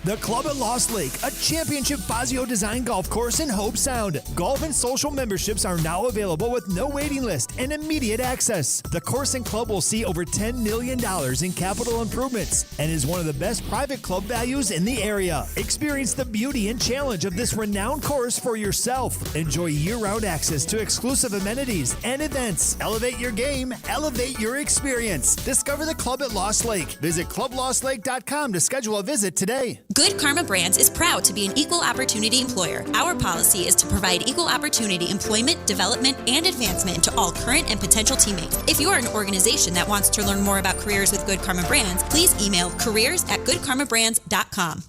The Club at Lost Lake, a championship Fazio design golf course in Hope Sound. Golf and social memberships are now available with no waiting list and immediate access. The course and club will see over $10 million in capital improvements and is one of the best private club values in the area. Experience the beauty and challenge of this renowned course for yourself. Enjoy year-round access to exclusive amenities and events. Elevate your game, elevate your experience. Discover the Club at Lost Lake. Visit clublostlake.com to schedule a visit today. Good Karma Brands is proud to be an equal opportunity employer. Our policy is to provide equal opportunity employment, development, and advancement to all current and potential teammates. If you are an organization that wants to learn more about careers with Good Karma Brands, please email careers@goodkarmabrands.com.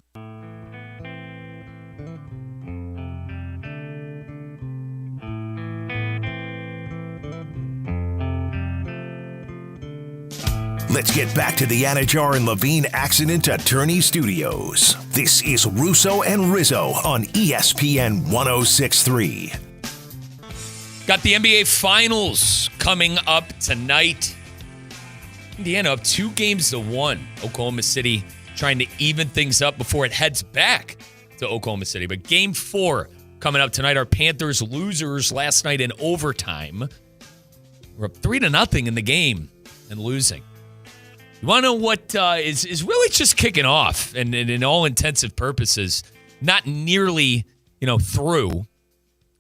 Let's get back to the Anajar and Levine Accident Attorney Studios. This is Russo and Rizzo on ESPN 106.3. Got the NBA Finals coming up tonight. Indiana up 2-1. Oklahoma City trying to even things up before it heads back to Oklahoma City. But Game 4 coming up tonight. Our Panthers losers last night in overtime. We're up 3-0 in the game and losing. You want to know what is really just kicking off, and in all intensive purposes, not nearly through,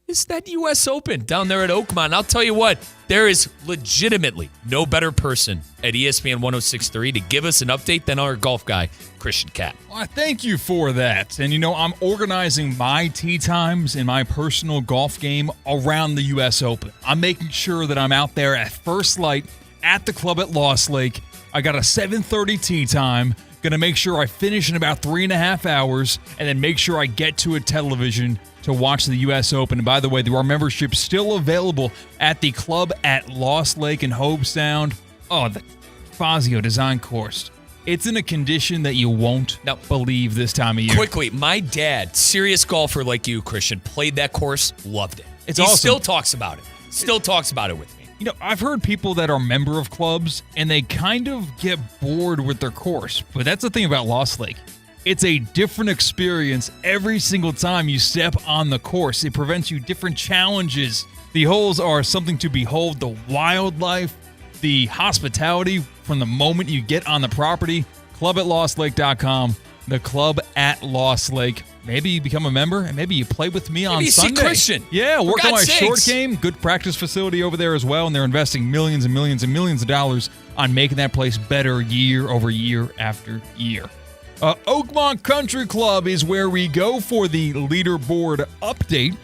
is that U.S. Open down there at Oakmont. And I'll tell you what, there is legitimately no better person at ESPN 106.3 to give us an update than our golf guy, Christian Kapp. Well, thank you for that. And, I'm organizing my tee times in my personal golf game around the U.S. Open. I'm making sure that I'm out there at first light at the club at Lost Lake. I got a 7:30 tee time. Going to make sure I finish in about 3.5 hours and then make sure I get to a television to watch the U.S. Open. And by the way, there are memberships still available at the club at Lost Lake and Hope Sound. Oh, the Fazio design course. It's in a condition that you won't believe this time of year. Quickly, my dad, serious golfer like you, Christian, played that course, loved it. It's he awesome. Still talks about it. Still talks about it with me. I've heard people that are member of clubs, and they kind of get bored with their course. But that's the thing about Lost Lake. It's a different experience every single time you step on the course. It prevents you different challenges. The holes are something to behold. The wildlife, the hospitality from the moment you get on the property. Club@LostLake.com. The Club at Lost Lake. Maybe you become a member, and maybe you play with me on Sunday. See Christian. Yeah, work on my short game. Good practice facility over there as well, and they're investing millions and millions and millions of dollars on making that place better year over year after year. Oakmont Country Club is where we go for the leaderboard update.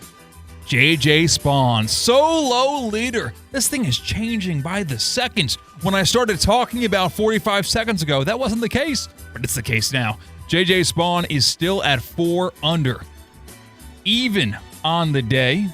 JJ Spawn, solo leader. This thing is changing by the seconds. When I started talking about 45 seconds ago, that wasn't the case, but it's the case now. JJ Spawn is still at 4 under. Even on the day.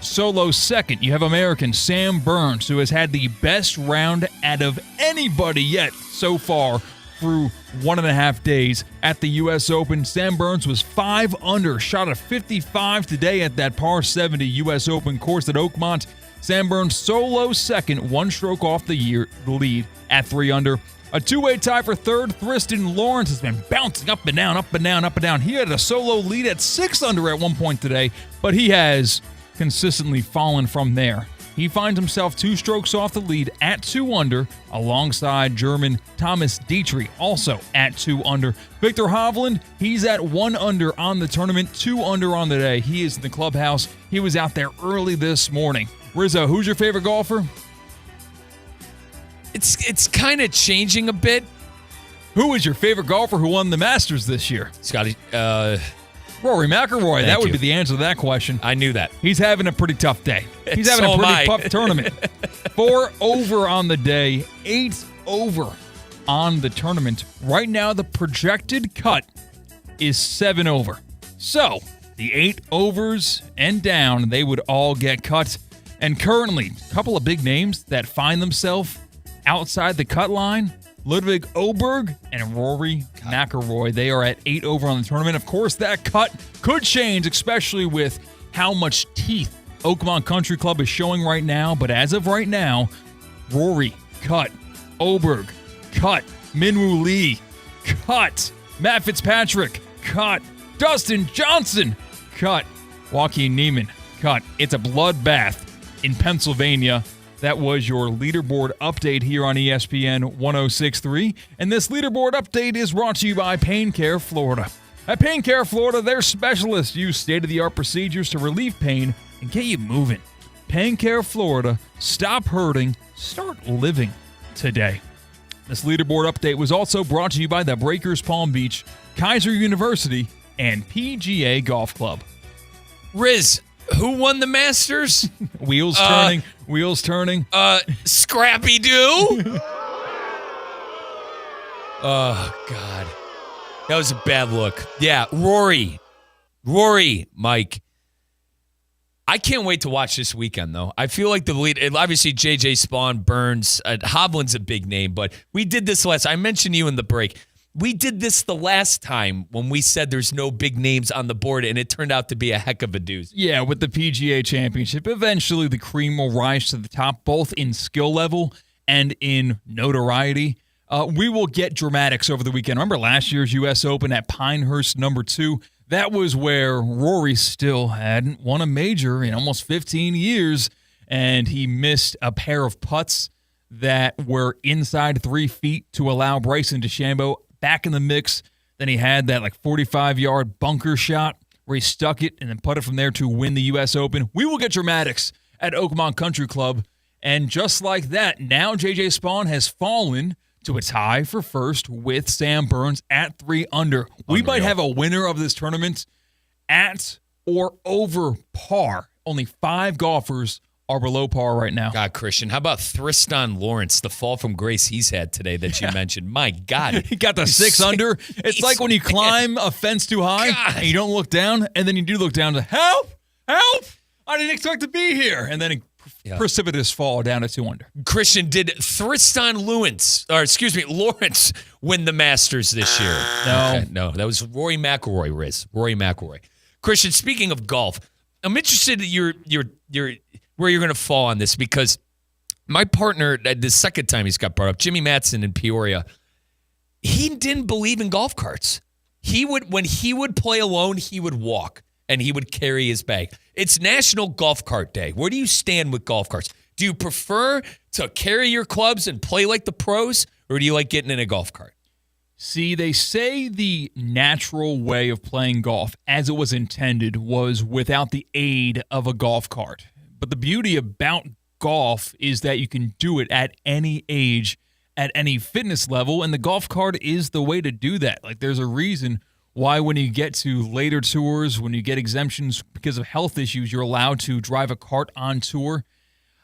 Solo second, you have American Sam Burns, who has had the best round out of anybody yet so far through 1.5 days at the U.S. Open. Sam Burns was 5 under, shot a 55 today at that par 70 U.S. Open course at Oakmont. Sam Burns solo second, 1 stroke off the lead at 3 under. A two-way tie for third. Thriston Lawrence has been bouncing up and down, up and down, up and down. He had a solo lead at 6 under at one point today, but he has consistently fallen from there. He finds himself 2 strokes off the lead at 2 under, alongside German Thomas Dietrich, also at 2 under. Victor Hovland, he's at 1 under on the tournament, 2 under on the day. He is in the clubhouse. He was out there early this morning. Rizzo, who's your favorite golfer? It's kind of changing a bit. Who is your favorite golfer who won the Masters this year? Scotty, Rory McIlroy. That would be the answer to that question. I knew that. He's having a pretty tough day. He's having a pretty tough tournament. 4 over on the day, 8 over on the tournament. Right now, the projected cut is 7 over. So, the 8 overs and down, they would all get cut. And currently, a couple of big names that find themselves outside the cut line, Ludwig Åberg and Rory McIlroy. They are at 8 over on the tournament. Of course, that cut could change, especially with how much teeth Oakmont Country Club is showing right now. But as of right now, Rory, cut. Åberg, cut. Minwoo Lee, cut. Matt Fitzpatrick, cut. Dustin Johnson, cut. Joaquin Neiman, cut. It's a bloodbath in Pennsylvania. That was your leaderboard update here on ESPN 106.3. And this leaderboard update is brought to you by Pain Care Florida. At Pain Care Florida, their specialists use state-of-the-art procedures to relieve pain and get you moving. Pain Care Florida, stop hurting, start living today. This leaderboard update was also brought to you by the Breakers Palm Beach, Kaiser University, and PGA Golf Club. Riz, who won the Masters? Wheels turning. Scrappy-Doo? Oh, God. That was a bad look. Yeah, Rory, Mike. I can't wait to watch this weekend, though. I feel like the lead, obviously J.J. Spawn, Burns, Hovland's a big name, but we did this I mentioned you in the break. We did this the last time when we said there's no big names on the board, and it turned out to be a heck of a doozy. Yeah, with the PGA Championship, eventually the cream will rise to the top, both in skill level and in notoriety. We will get dramatics over the weekend. Remember last year's U.S. Open at Pinehurst #2? That was where Rory still hadn't won a major in almost 15 years, and he missed a pair of putts that were inside 3 feet to allow Bryson DeChambeau back in the mix. Then he had that 45-yard bunker shot where he stuck it and then putted from there to win the U.S. Open. We will get dramatics at Oakmont Country Club. And just like that, now J.J. Spawn has fallen to a tie for first with Sam Burns at 3 under. We might have a winner of this tournament at or over par. Only 5 golfers are below par right now. God, Christian, how about Tristan Lawrence, the fall from grace he's had today that you mentioned? My God. He got the 6 under. It's like when you climb a fence too high and you don't look down, and then you do look down to help. I didn't expect to be here. And then precipitous fall down to 2 under. Christian, did Lawrence win the Masters this year? No. Okay, no, that was Rory McIlroy, Riz. Rory McIlroy. Christian, speaking of golf, I'm interested that you're where you're going to fall on this, because my partner, the second time he's got brought up, Jimmy Mattson in Peoria, he didn't believe in golf carts. When he would play alone, he would walk and he would carry his bag. It's National Golf Cart Day. Where do you stand with golf carts? Do you prefer to carry your clubs and play like the pros, or do you like getting in a golf cart? See, they say the natural way of playing golf, as it was intended, was without the aid of a golf cart. But the beauty about golf is that you can do it at any age, at any fitness level, and the golf cart is the way to do that. There's a reason why when you get to later tours, when you get exemptions because of health issues, you're allowed to drive a cart on tour.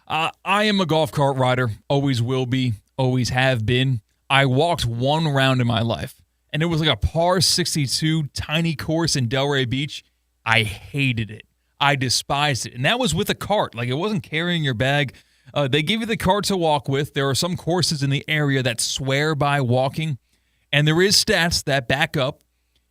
I am a golf cart rider, always will be, always have been. I walked 1 round in my life, and it was like a par 62 tiny course in Delray Beach. I hated it. I despised it. And that was with a cart. It wasn't carrying your bag. They give you the cart to walk with. There are some courses in the area that swear by walking. And there is stats that back up.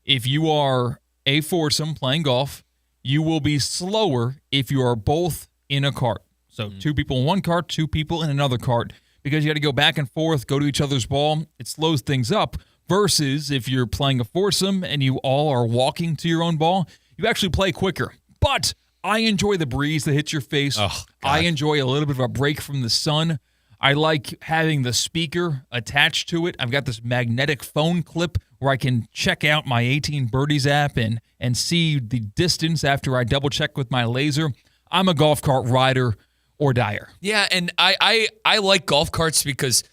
If you are a foursome playing golf, you will be slower if you are both in a cart. So 2 people in one cart, 2 people in another cart, because you got to go back and forth, go to each other's ball. It slows things up. Versus if you're playing a foursome and you all are walking to your own ball, you actually play quicker. But I enjoy the breeze that hits your face. I enjoy a little bit of a break from the sun. I like having the speaker attached to it. I've got this magnetic phone clip where I can check out my 18 Birdies app and see the distance after I double check with my laser. I'm a golf cart rider or dyer. Yeah, and I like golf carts because,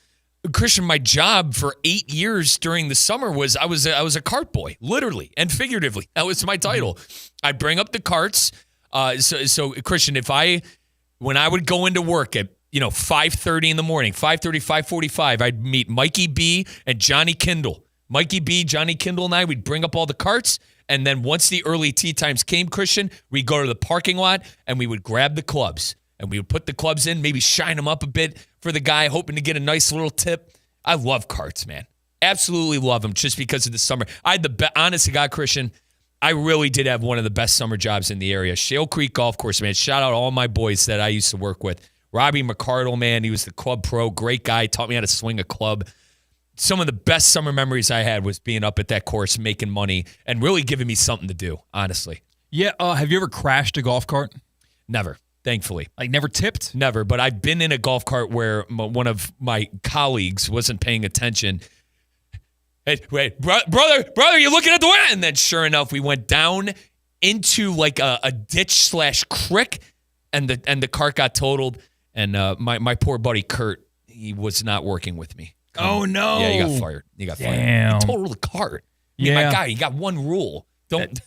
Christian, my job for 8 years during the summer was I was a cart boy, literally and figuratively. That was my title. I'd bring up the carts. So Christian, when I would go into work at 5:30 in the morning, 5:30, 5:45, I'd meet Mikey B and Johnny Kindle. Mikey B, Johnny Kindle, and I, we'd bring up all the carts, and then once the early tee times came, Christian, we'd go to the parking lot and we would grab the clubs. And we would put the clubs in, maybe shine them up a bit for the guy, hoping to get a nice little tip. I love carts, man. Absolutely love them just because of the summer. Honest to God, Christian, I really did have one of the best summer jobs in the area. Shale Creek Golf Course, man. Shout out all my boys that I used to work with. Robbie McCardle, man, he was the club pro. Great guy. Taught me how to swing a club. some of the best summer memories I had was being up at that course, making money, and really giving me something to do, honestly. Yeah. Have you ever crashed a golf cart? Never, thankfully. Like never tipped? Never, but I've been in a golf cart where one of my colleagues wasn't paying attention. Hey, wait, brother, you're looking at the way. And then sure enough, we went down into like a ditch / creek, and the cart got totaled. And my poor buddy Kurt, he was not working with me. Oh no! Yeah, he got fired. Damn. He totaled the cart. I mean, my guy, you got one rule: don't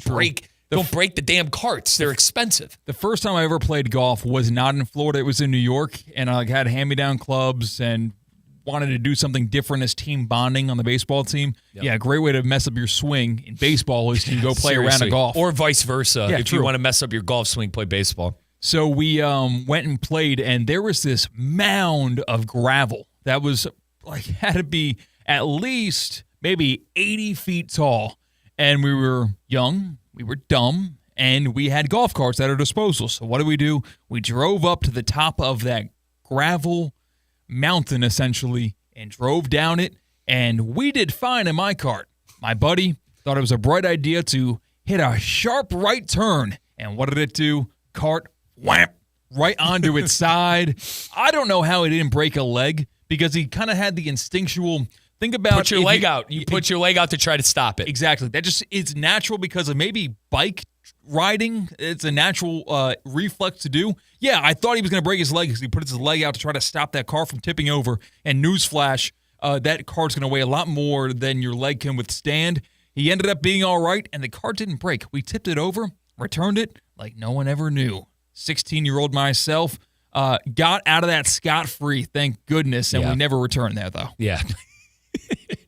break the damn carts. They're expensive. The first time I ever played golf was not in Florida. It was in New York, and I had hand-me-down clubs and wanted to do something different as team bonding on the baseball team. Yep. Yeah, a great way to mess up your swing in baseball is to go play a round of golf. Or vice versa. Yeah, if you want to mess up your golf swing, play baseball. So we went and played, and there was this mound of gravel that was had to be at least maybe 80 feet tall. And we were young, we were dumb, and we had golf carts at our disposal. So what do? We drove up to the top of that gravel mountain, essentially, and drove down it, and we did fine in my cart. My buddy thought it was a bright idea to hit a sharp right turn, and what did it do? Cart wham, right onto its side. I don't know how he didn't break a leg, because he kind of had the instinctual think about put your leg out. You put your leg out to try to stop it. Exactly. That just it's natural because of maybe bike riding. It's a natural reflex to do. Yeah, I thought he was going to break his leg because he put his leg out to try to stop that car from tipping over. And newsflash, that car's going to weigh a lot more than your leg can withstand. He ended up being all right, and the car didn't break. We tipped it over, returned it like no one ever knew. 16-year-old myself. Got out of that scot-free, thank goodness, and we never returned there, though. Yeah.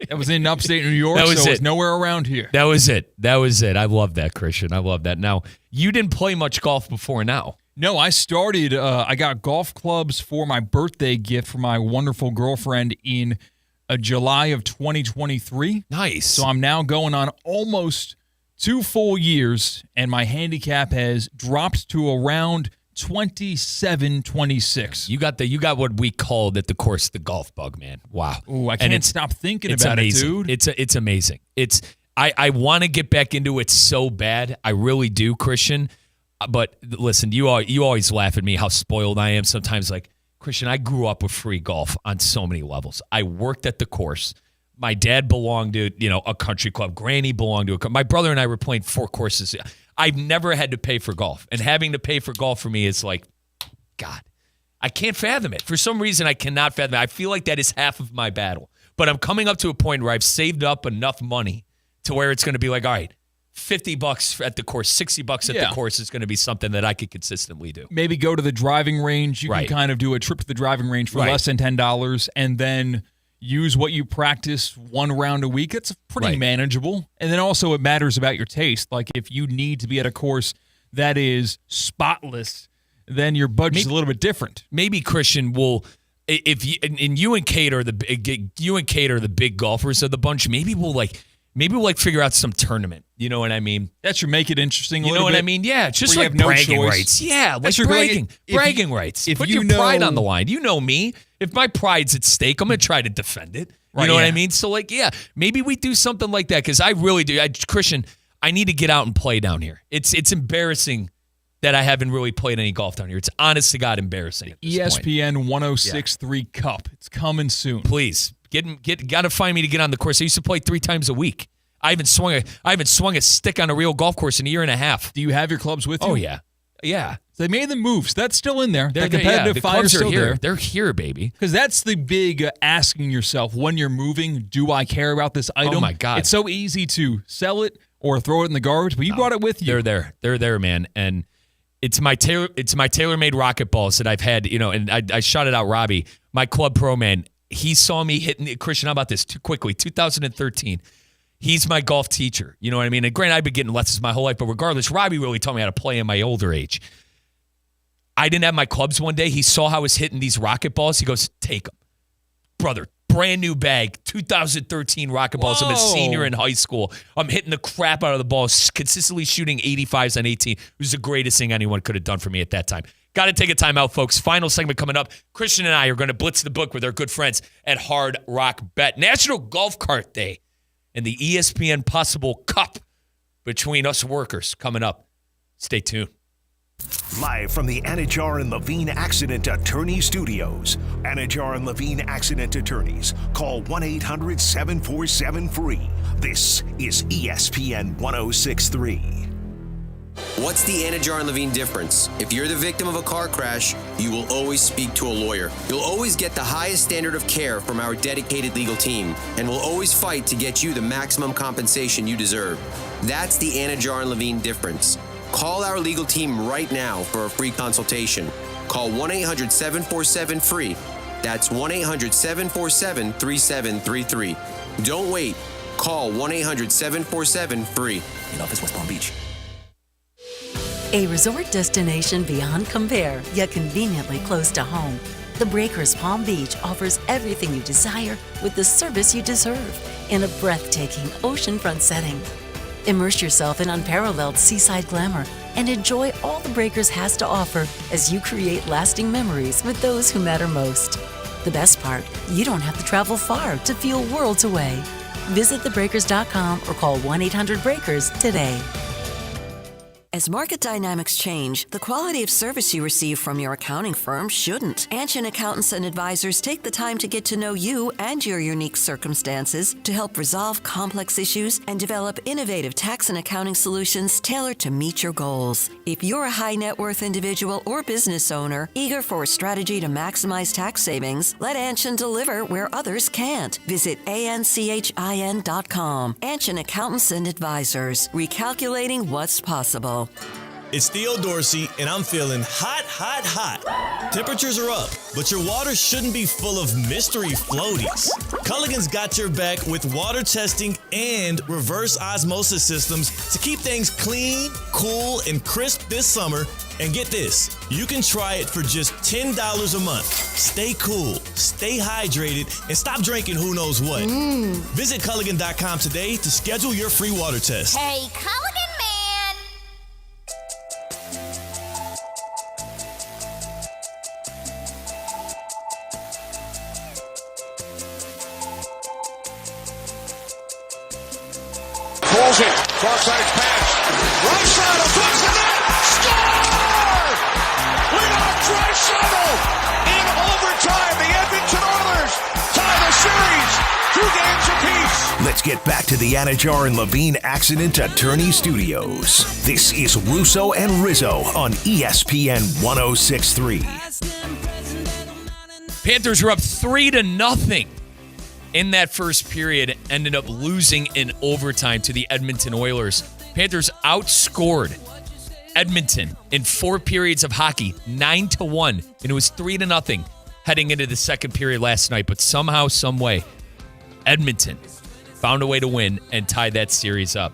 That was in upstate New York, so it was nowhere around here. That was it. I love that, Christian. I love that. Now, you didn't play much golf before now. No, I started, I got golf clubs for my birthday gift from my wonderful girlfriend in July of 2023. Nice. So I'm now going on almost 2 full years, and my handicap has dropped to around 27, 26. You got what we called at the course the golf bug, man. Wow. Ooh, I can't stop thinking about amazing. it, dude. It's amazing. I want to get back into it so bad. I really do, Christian. But listen, you always laugh at me how spoiled I am sometimes. Like, Christian, I grew up with free golf on so many levels. I worked at the course. My dad belonged to, a country club. Granny belonged to my brother and I were playing 4 courses. I've never had to pay for golf. And having to pay for golf for me is like, God, I can't fathom it. For some reason, I cannot fathom it. I feel like that is half of my battle. But I'm coming up to a point where I've saved up enough money to where it's going to be like, all right, $50 at the course, $60 at the course is going to be something that I could consistently do. Maybe go to the driving range. You can kind of do a trip to the driving range for less than $10 and then use what you practice 1 round a week. It's pretty manageable. And then also it matters about your taste. Like if you need to be at a course that is spotless, then your budget's a little bit different. Maybe Christian will, if you and Kate are the big golfers of the bunch. Maybe we'll figure out some tournament. You know what I mean? That should make it interesting. You know what I mean? Yeah, just like bragging rights. Yeah, like bragging rights. Put your pride on the line. You know me. If my pride's at stake, I'm going to try to defend it. You know what I mean? So, maybe we do something like that because I really do. Christian, I need to get out and play down here. It's embarrassing that I haven't really played any golf down here. It's honest to God embarrassing. ESPN 106.3 Cup. It's coming soon. Please, got to find me to get on the course. I used to play 3 times a week. I haven't swung a stick on a real golf course in a year and a half. Do you have your clubs with you? Oh, yeah. Yeah. So they made the moves. That's still in there. The competitive fire's still here. there. They're here, baby. Because that's the big asking yourself when you're moving, do I care about this item? Oh, my God. It's so easy to sell it or throw it in the garbage, but you brought it with you. They're there, man. And it's my tailor-made rocket balls that I've had, and I shot it out, Robbie, my club pro man. He saw me hitting, Christian, how about this? Too quickly, 2013. He's my golf teacher. You know what I mean? And granted, I've been getting lessons my whole life, but regardless, Robbie really taught me how to play in my older age. I didn't have my clubs one day. He saw how I was hitting these rocket balls. He goes, take them. Brother, brand new bag, 2013 rocket balls. I'm a senior in high school. I'm hitting the crap out of the balls, consistently shooting 85s on 18. It was the greatest thing anyone could have done for me at that time. Got to take a timeout, folks. Final segment coming up. Christian and I are going to blitz the book with our good friends at Hard Rock Bet. National Golf Cart Day and the ESPN Possible Cup between us workers coming up. Stay tuned. Live from the Anajar and Levine Accident Attorney Studios. Anajar and Levine Accident Attorneys. Call 1-800-747-FREE. This is ESPN 1063. What's the Anajar and Levine difference? If you're the victim of a car crash, you will always speak to a lawyer. You'll always get the highest standard of care from our dedicated legal team, and we'll always fight to get you the maximum compensation you deserve. That's the Anajar and Levine difference. Call our legal team right now for a free consultation. Call 1-800-747-FREE. That's 1-800-747-3733. Don't wait. Call 1-800-747-FREE. In office, West Palm Beach. A resort destination beyond compare, yet conveniently close to home. The Breakers Palm Beach offers everything you desire with the service you deserve in a breathtaking oceanfront setting. Immerse yourself in unparalleled seaside glamour and enjoy all the Breakers has to offer as you create lasting memories with those who matter most. The best part, you don't have to travel far to feel worlds away. Visit thebreakers.com or call 1-800-BREAKERS today. As market dynamics change, the quality of service you receive from your accounting firm shouldn't. Anshin Accountants and Advisors take the time to get to know you and your unique circumstances to help resolve complex issues and develop innovative tax and accounting solutions tailored to meet your goals. If you're a high net worth individual or business owner eager for a strategy to maximize tax savings, let Anshin deliver where others can't. Visit anchin.com. Anshin Accountants and Advisors, recalculating what's possible. It's Theo Dorsey, and I'm feeling hot, hot, hot. Temperatures are up, but your water shouldn't be full of mystery floaties. Culligan's got your back with water testing and reverse osmosis systems to keep things clean, cool, and crisp this summer. And get this, you can try it for just $10 a month. Stay cool, stay hydrated, and stop drinking who knows what. Visit Culligan.com today to schedule your free water test. Hey, Culligan man! Pulls it, far side pass, right side, puts it in, score! Leon Draisaitl in overtime. The Edmonton Oilers tie the series, 2 games apiece. Let's get back to the Anajar and Levine Accident Attorney Studios. This is Russo and Rizzo on ESPN 1063. Panthers were up 3-0 in that first period, ended up losing in overtime to the Edmonton Oilers. Panthers outscored Edmonton in 4 periods of hockey, 9-1, and it was 3-0 heading into the second period last night. But somehow, some way, Edmonton found a way to win and tie that series up.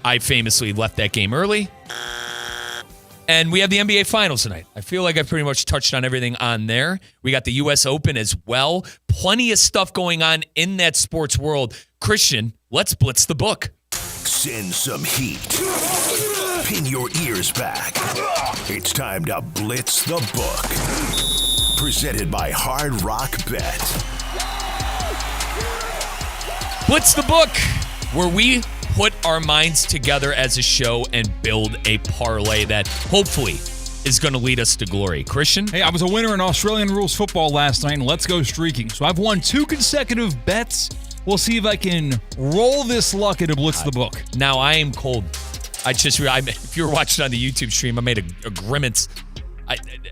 I famously left that game early. And we have the NBA Finals tonight. I feel like I've pretty much touched on everything on there. We got the U.S. Open as well. Plenty of stuff going on in that sports world. Christian, let's blitz the book. Send some heat. Pin your ears back. It's time to blitz the book. Presented by Hard Rock Bet. Blitz the book, where we put our minds together as a show and build a parlay that hopefully is going to lead us to glory. Christian? Hey, I was a winner in Australian rules football last night, and let's go streaking. So I've won 2 consecutive bets. We'll see if I can roll this luck into Blitz the book. Now, I am cold. If you were watching on the YouTube stream, I made a grimace.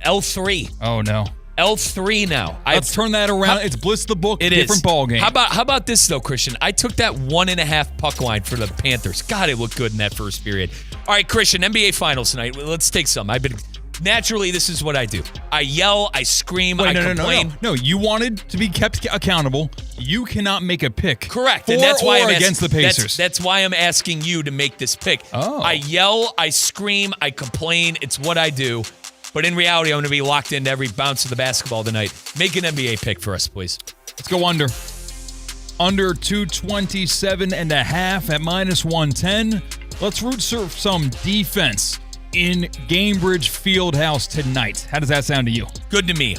L3. Oh, no. L3 now. Let's turn that around. It's Blitz the book, different ball game. How about this, though, Christian? I took that 1.5 puck line for the Panthers. God, it looked good in that first period. All right, Christian, NBA Finals tonight. Let's take some. Naturally, this is what I do. I yell, I scream, I complain. No, you wanted to be kept accountable. You cannot make a pick. Correct. For and that's why I'm against the Pacers. That's why I'm asking you to make this pick. Oh. I yell, I scream, I complain. It's what I do. But in reality, I'm going to be locked into every bounce of the basketball tonight. Make an NBA pick for us, please. Let's go under. Under 227.5 at -110. Let's root surf some defense in Gainbridge Fieldhouse tonight. How does that sound to you? Good to me.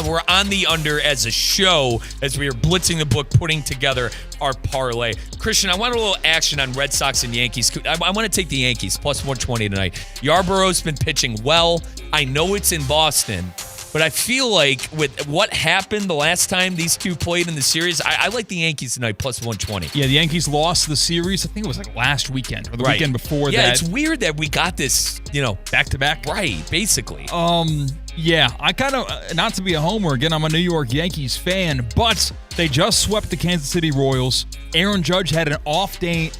We're on the under as a show as we are blitzing the book, putting together our parlay. Christian, I want a little action on Red Sox and Yankees. I want to take the Yankees, plus 120 tonight. Yarborough's been pitching well. I know it's in Boston, but I feel like with what happened the last time these two played in the series, I like the Yankees tonight, plus 120. Yeah, the Yankees lost the series. I think it was like last weekend or the weekend before that. Yeah, it's weird that we got this, back-to-back. Right, basically. Yeah, I kind of, not to be a homer again, I'm a New York Yankees fan, but they just swept the Kansas City Royals. Aaron Judge had an off day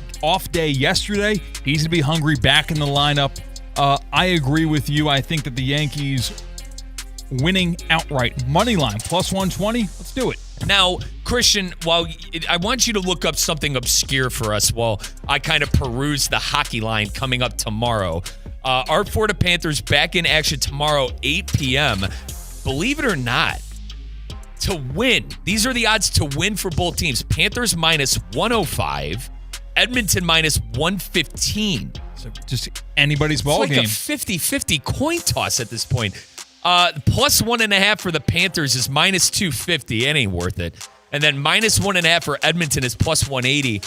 yesterday. He's going to be hungry back in the lineup. I agree with you. I think that the Yankees winning outright. Money line, plus 120. Let's do it. Now, Christian, I want you to look up something obscure for us while I kind of peruse the hockey line coming up tomorrow. Our Florida Panthers back in action tomorrow, 8 p.m. Believe it or not, to win. These are the odds to win for both teams. Panthers minus 105, Edmonton minus 115. So just anybody's ball game. It's like a 50-50 coin toss at this point. Plus 1.5 for the Panthers is minus 250. It ain't worth it. And then minus 1.5 for Edmonton is plus 180.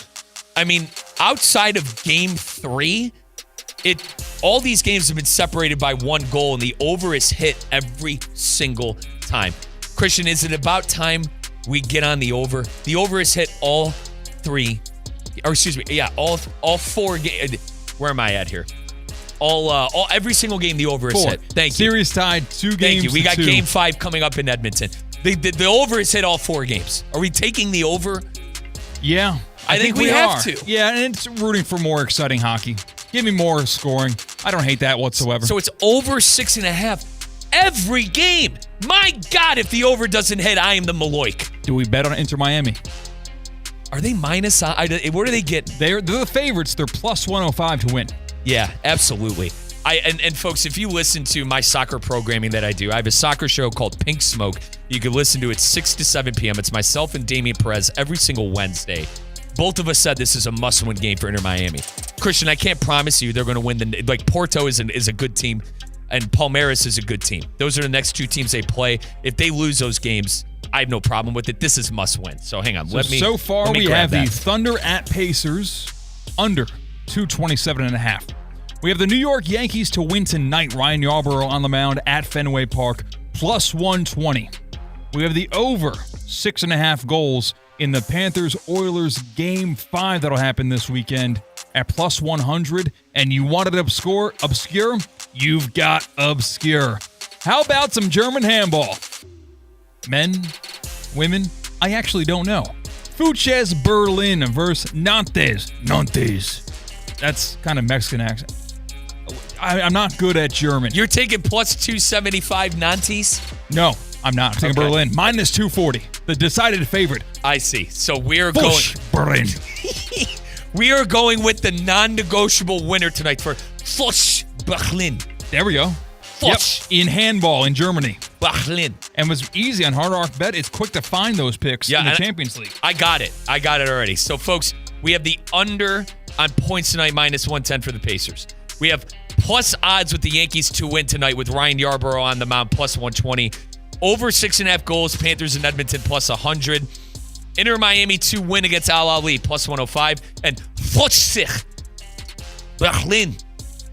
I mean, outside of game 3, all these games have been separated by 1 goal, and the over is hit every single time. Christian, is it about time we get on the over? The over is hit all 4 games. Where am I at here? Every single game the over is hit. Thank you. Series tied 2 games. Thank you. We got to 2. game 5 coming up in Edmonton. The over is hit all 4 games. Are we taking the over? Yeah. I think we have to. Yeah, and it's rooting for more exciting hockey. Give me more scoring. I don't hate that whatsoever. So it's over 6.5 every game. My God, if the over doesn't hit, I am the Maloik. Do we bet on Inter Miami? Are they minus? Where do they get? They're the favorites. They're plus 105 to win. Yeah, absolutely. And folks, if you listen to my soccer programming that I do, I have a soccer show called Pink Smoke. You can listen to it 6 to 7 p.m. It's myself and Damian Perez every single Wednesday. Both of us said this is a must-win game for Inter Miami. Christian, I can't promise you they're going to win. Porto is a good team, and Palmeiras is a good team. Those are the next 2 teams they play. If they lose those games, I have no problem with it. This is must-win. So hang on. So far, we have the Thunder at Pacers under 227.5. We have the New York Yankees to win tonight. Ryan Yarbrough on the mound at Fenway Park, plus 120. We have the over 6.5 goals in the Panthers-Oilers Game 5 that'll happen this weekend at plus 100. And you wanted obscure? You've got obscure. How about some German handball? Men, women, I actually don't know. Fuches Berlin versus Nantes. That's kind of Mexican accent. I'm not good at German. You're taking plus 275 Nantes? No, I'm not. I'm taking Berlin. Minus 240. The decided favorite. I see. So we're going... Berlin. We are going with the non-negotiable winner tonight for Fusch Berlin. There we go. Fusch. Yep. In handball in Germany. Berlin. And was easy on Hard Rock Bet. It's quick to find those picks in the Champions League. I got it already. So, folks, we have the under on points tonight, minus 110 for the Pacers. We have plus odds with the Yankees to win tonight with Ryan Yarbrough on the mound, plus 120. Over 6.5 goals, Panthers and Edmonton, plus 100. Inter Miami to win against Al Ali, plus 105. And Fusch Berlin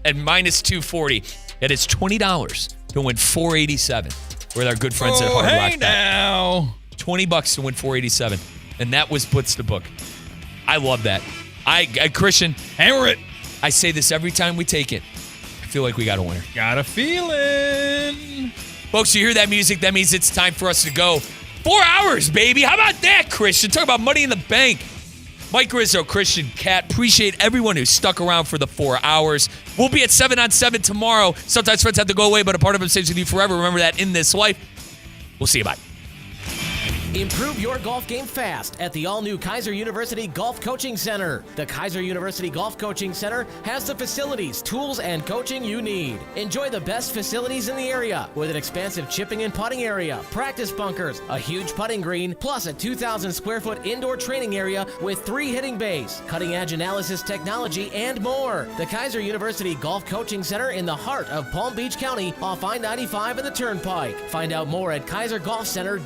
at minus 240. That is $20 to win $487 with our good friends at Hard Rock Bet. Now. $20 to win $487. And that was Blitz the Book. I love that. Christian, hammer it. I say this every time we take it. I feel like we got a winner. Got a feeling. Folks, you hear that music? That means it's time for us to go. 4 hours, baby. How about that, Christian? Talk about money in the bank. Mike Rizzo, Christian Cat. Appreciate everyone who stuck around for the 4 hours. We'll be at 7 on 7 tomorrow. Sometimes friends have to go away, but a part of them stays with you forever. Remember that in this life. We'll see you. Bye. Improve your golf game fast at the all-new Kaiser University Golf Coaching Center. The Kaiser University Golf Coaching Center has the facilities, tools, and coaching you need. Enjoy the best facilities in the area with an expansive chipping and putting area, practice bunkers, a huge putting green, plus a 2,000 square foot indoor training area with 3 hitting bays, cutting-edge analysis technology, and more. The Kaiser University Golf Coaching Center in the heart of Palm Beach County off I-95 and the Turnpike. Find out more at kaisergolfcenter.com.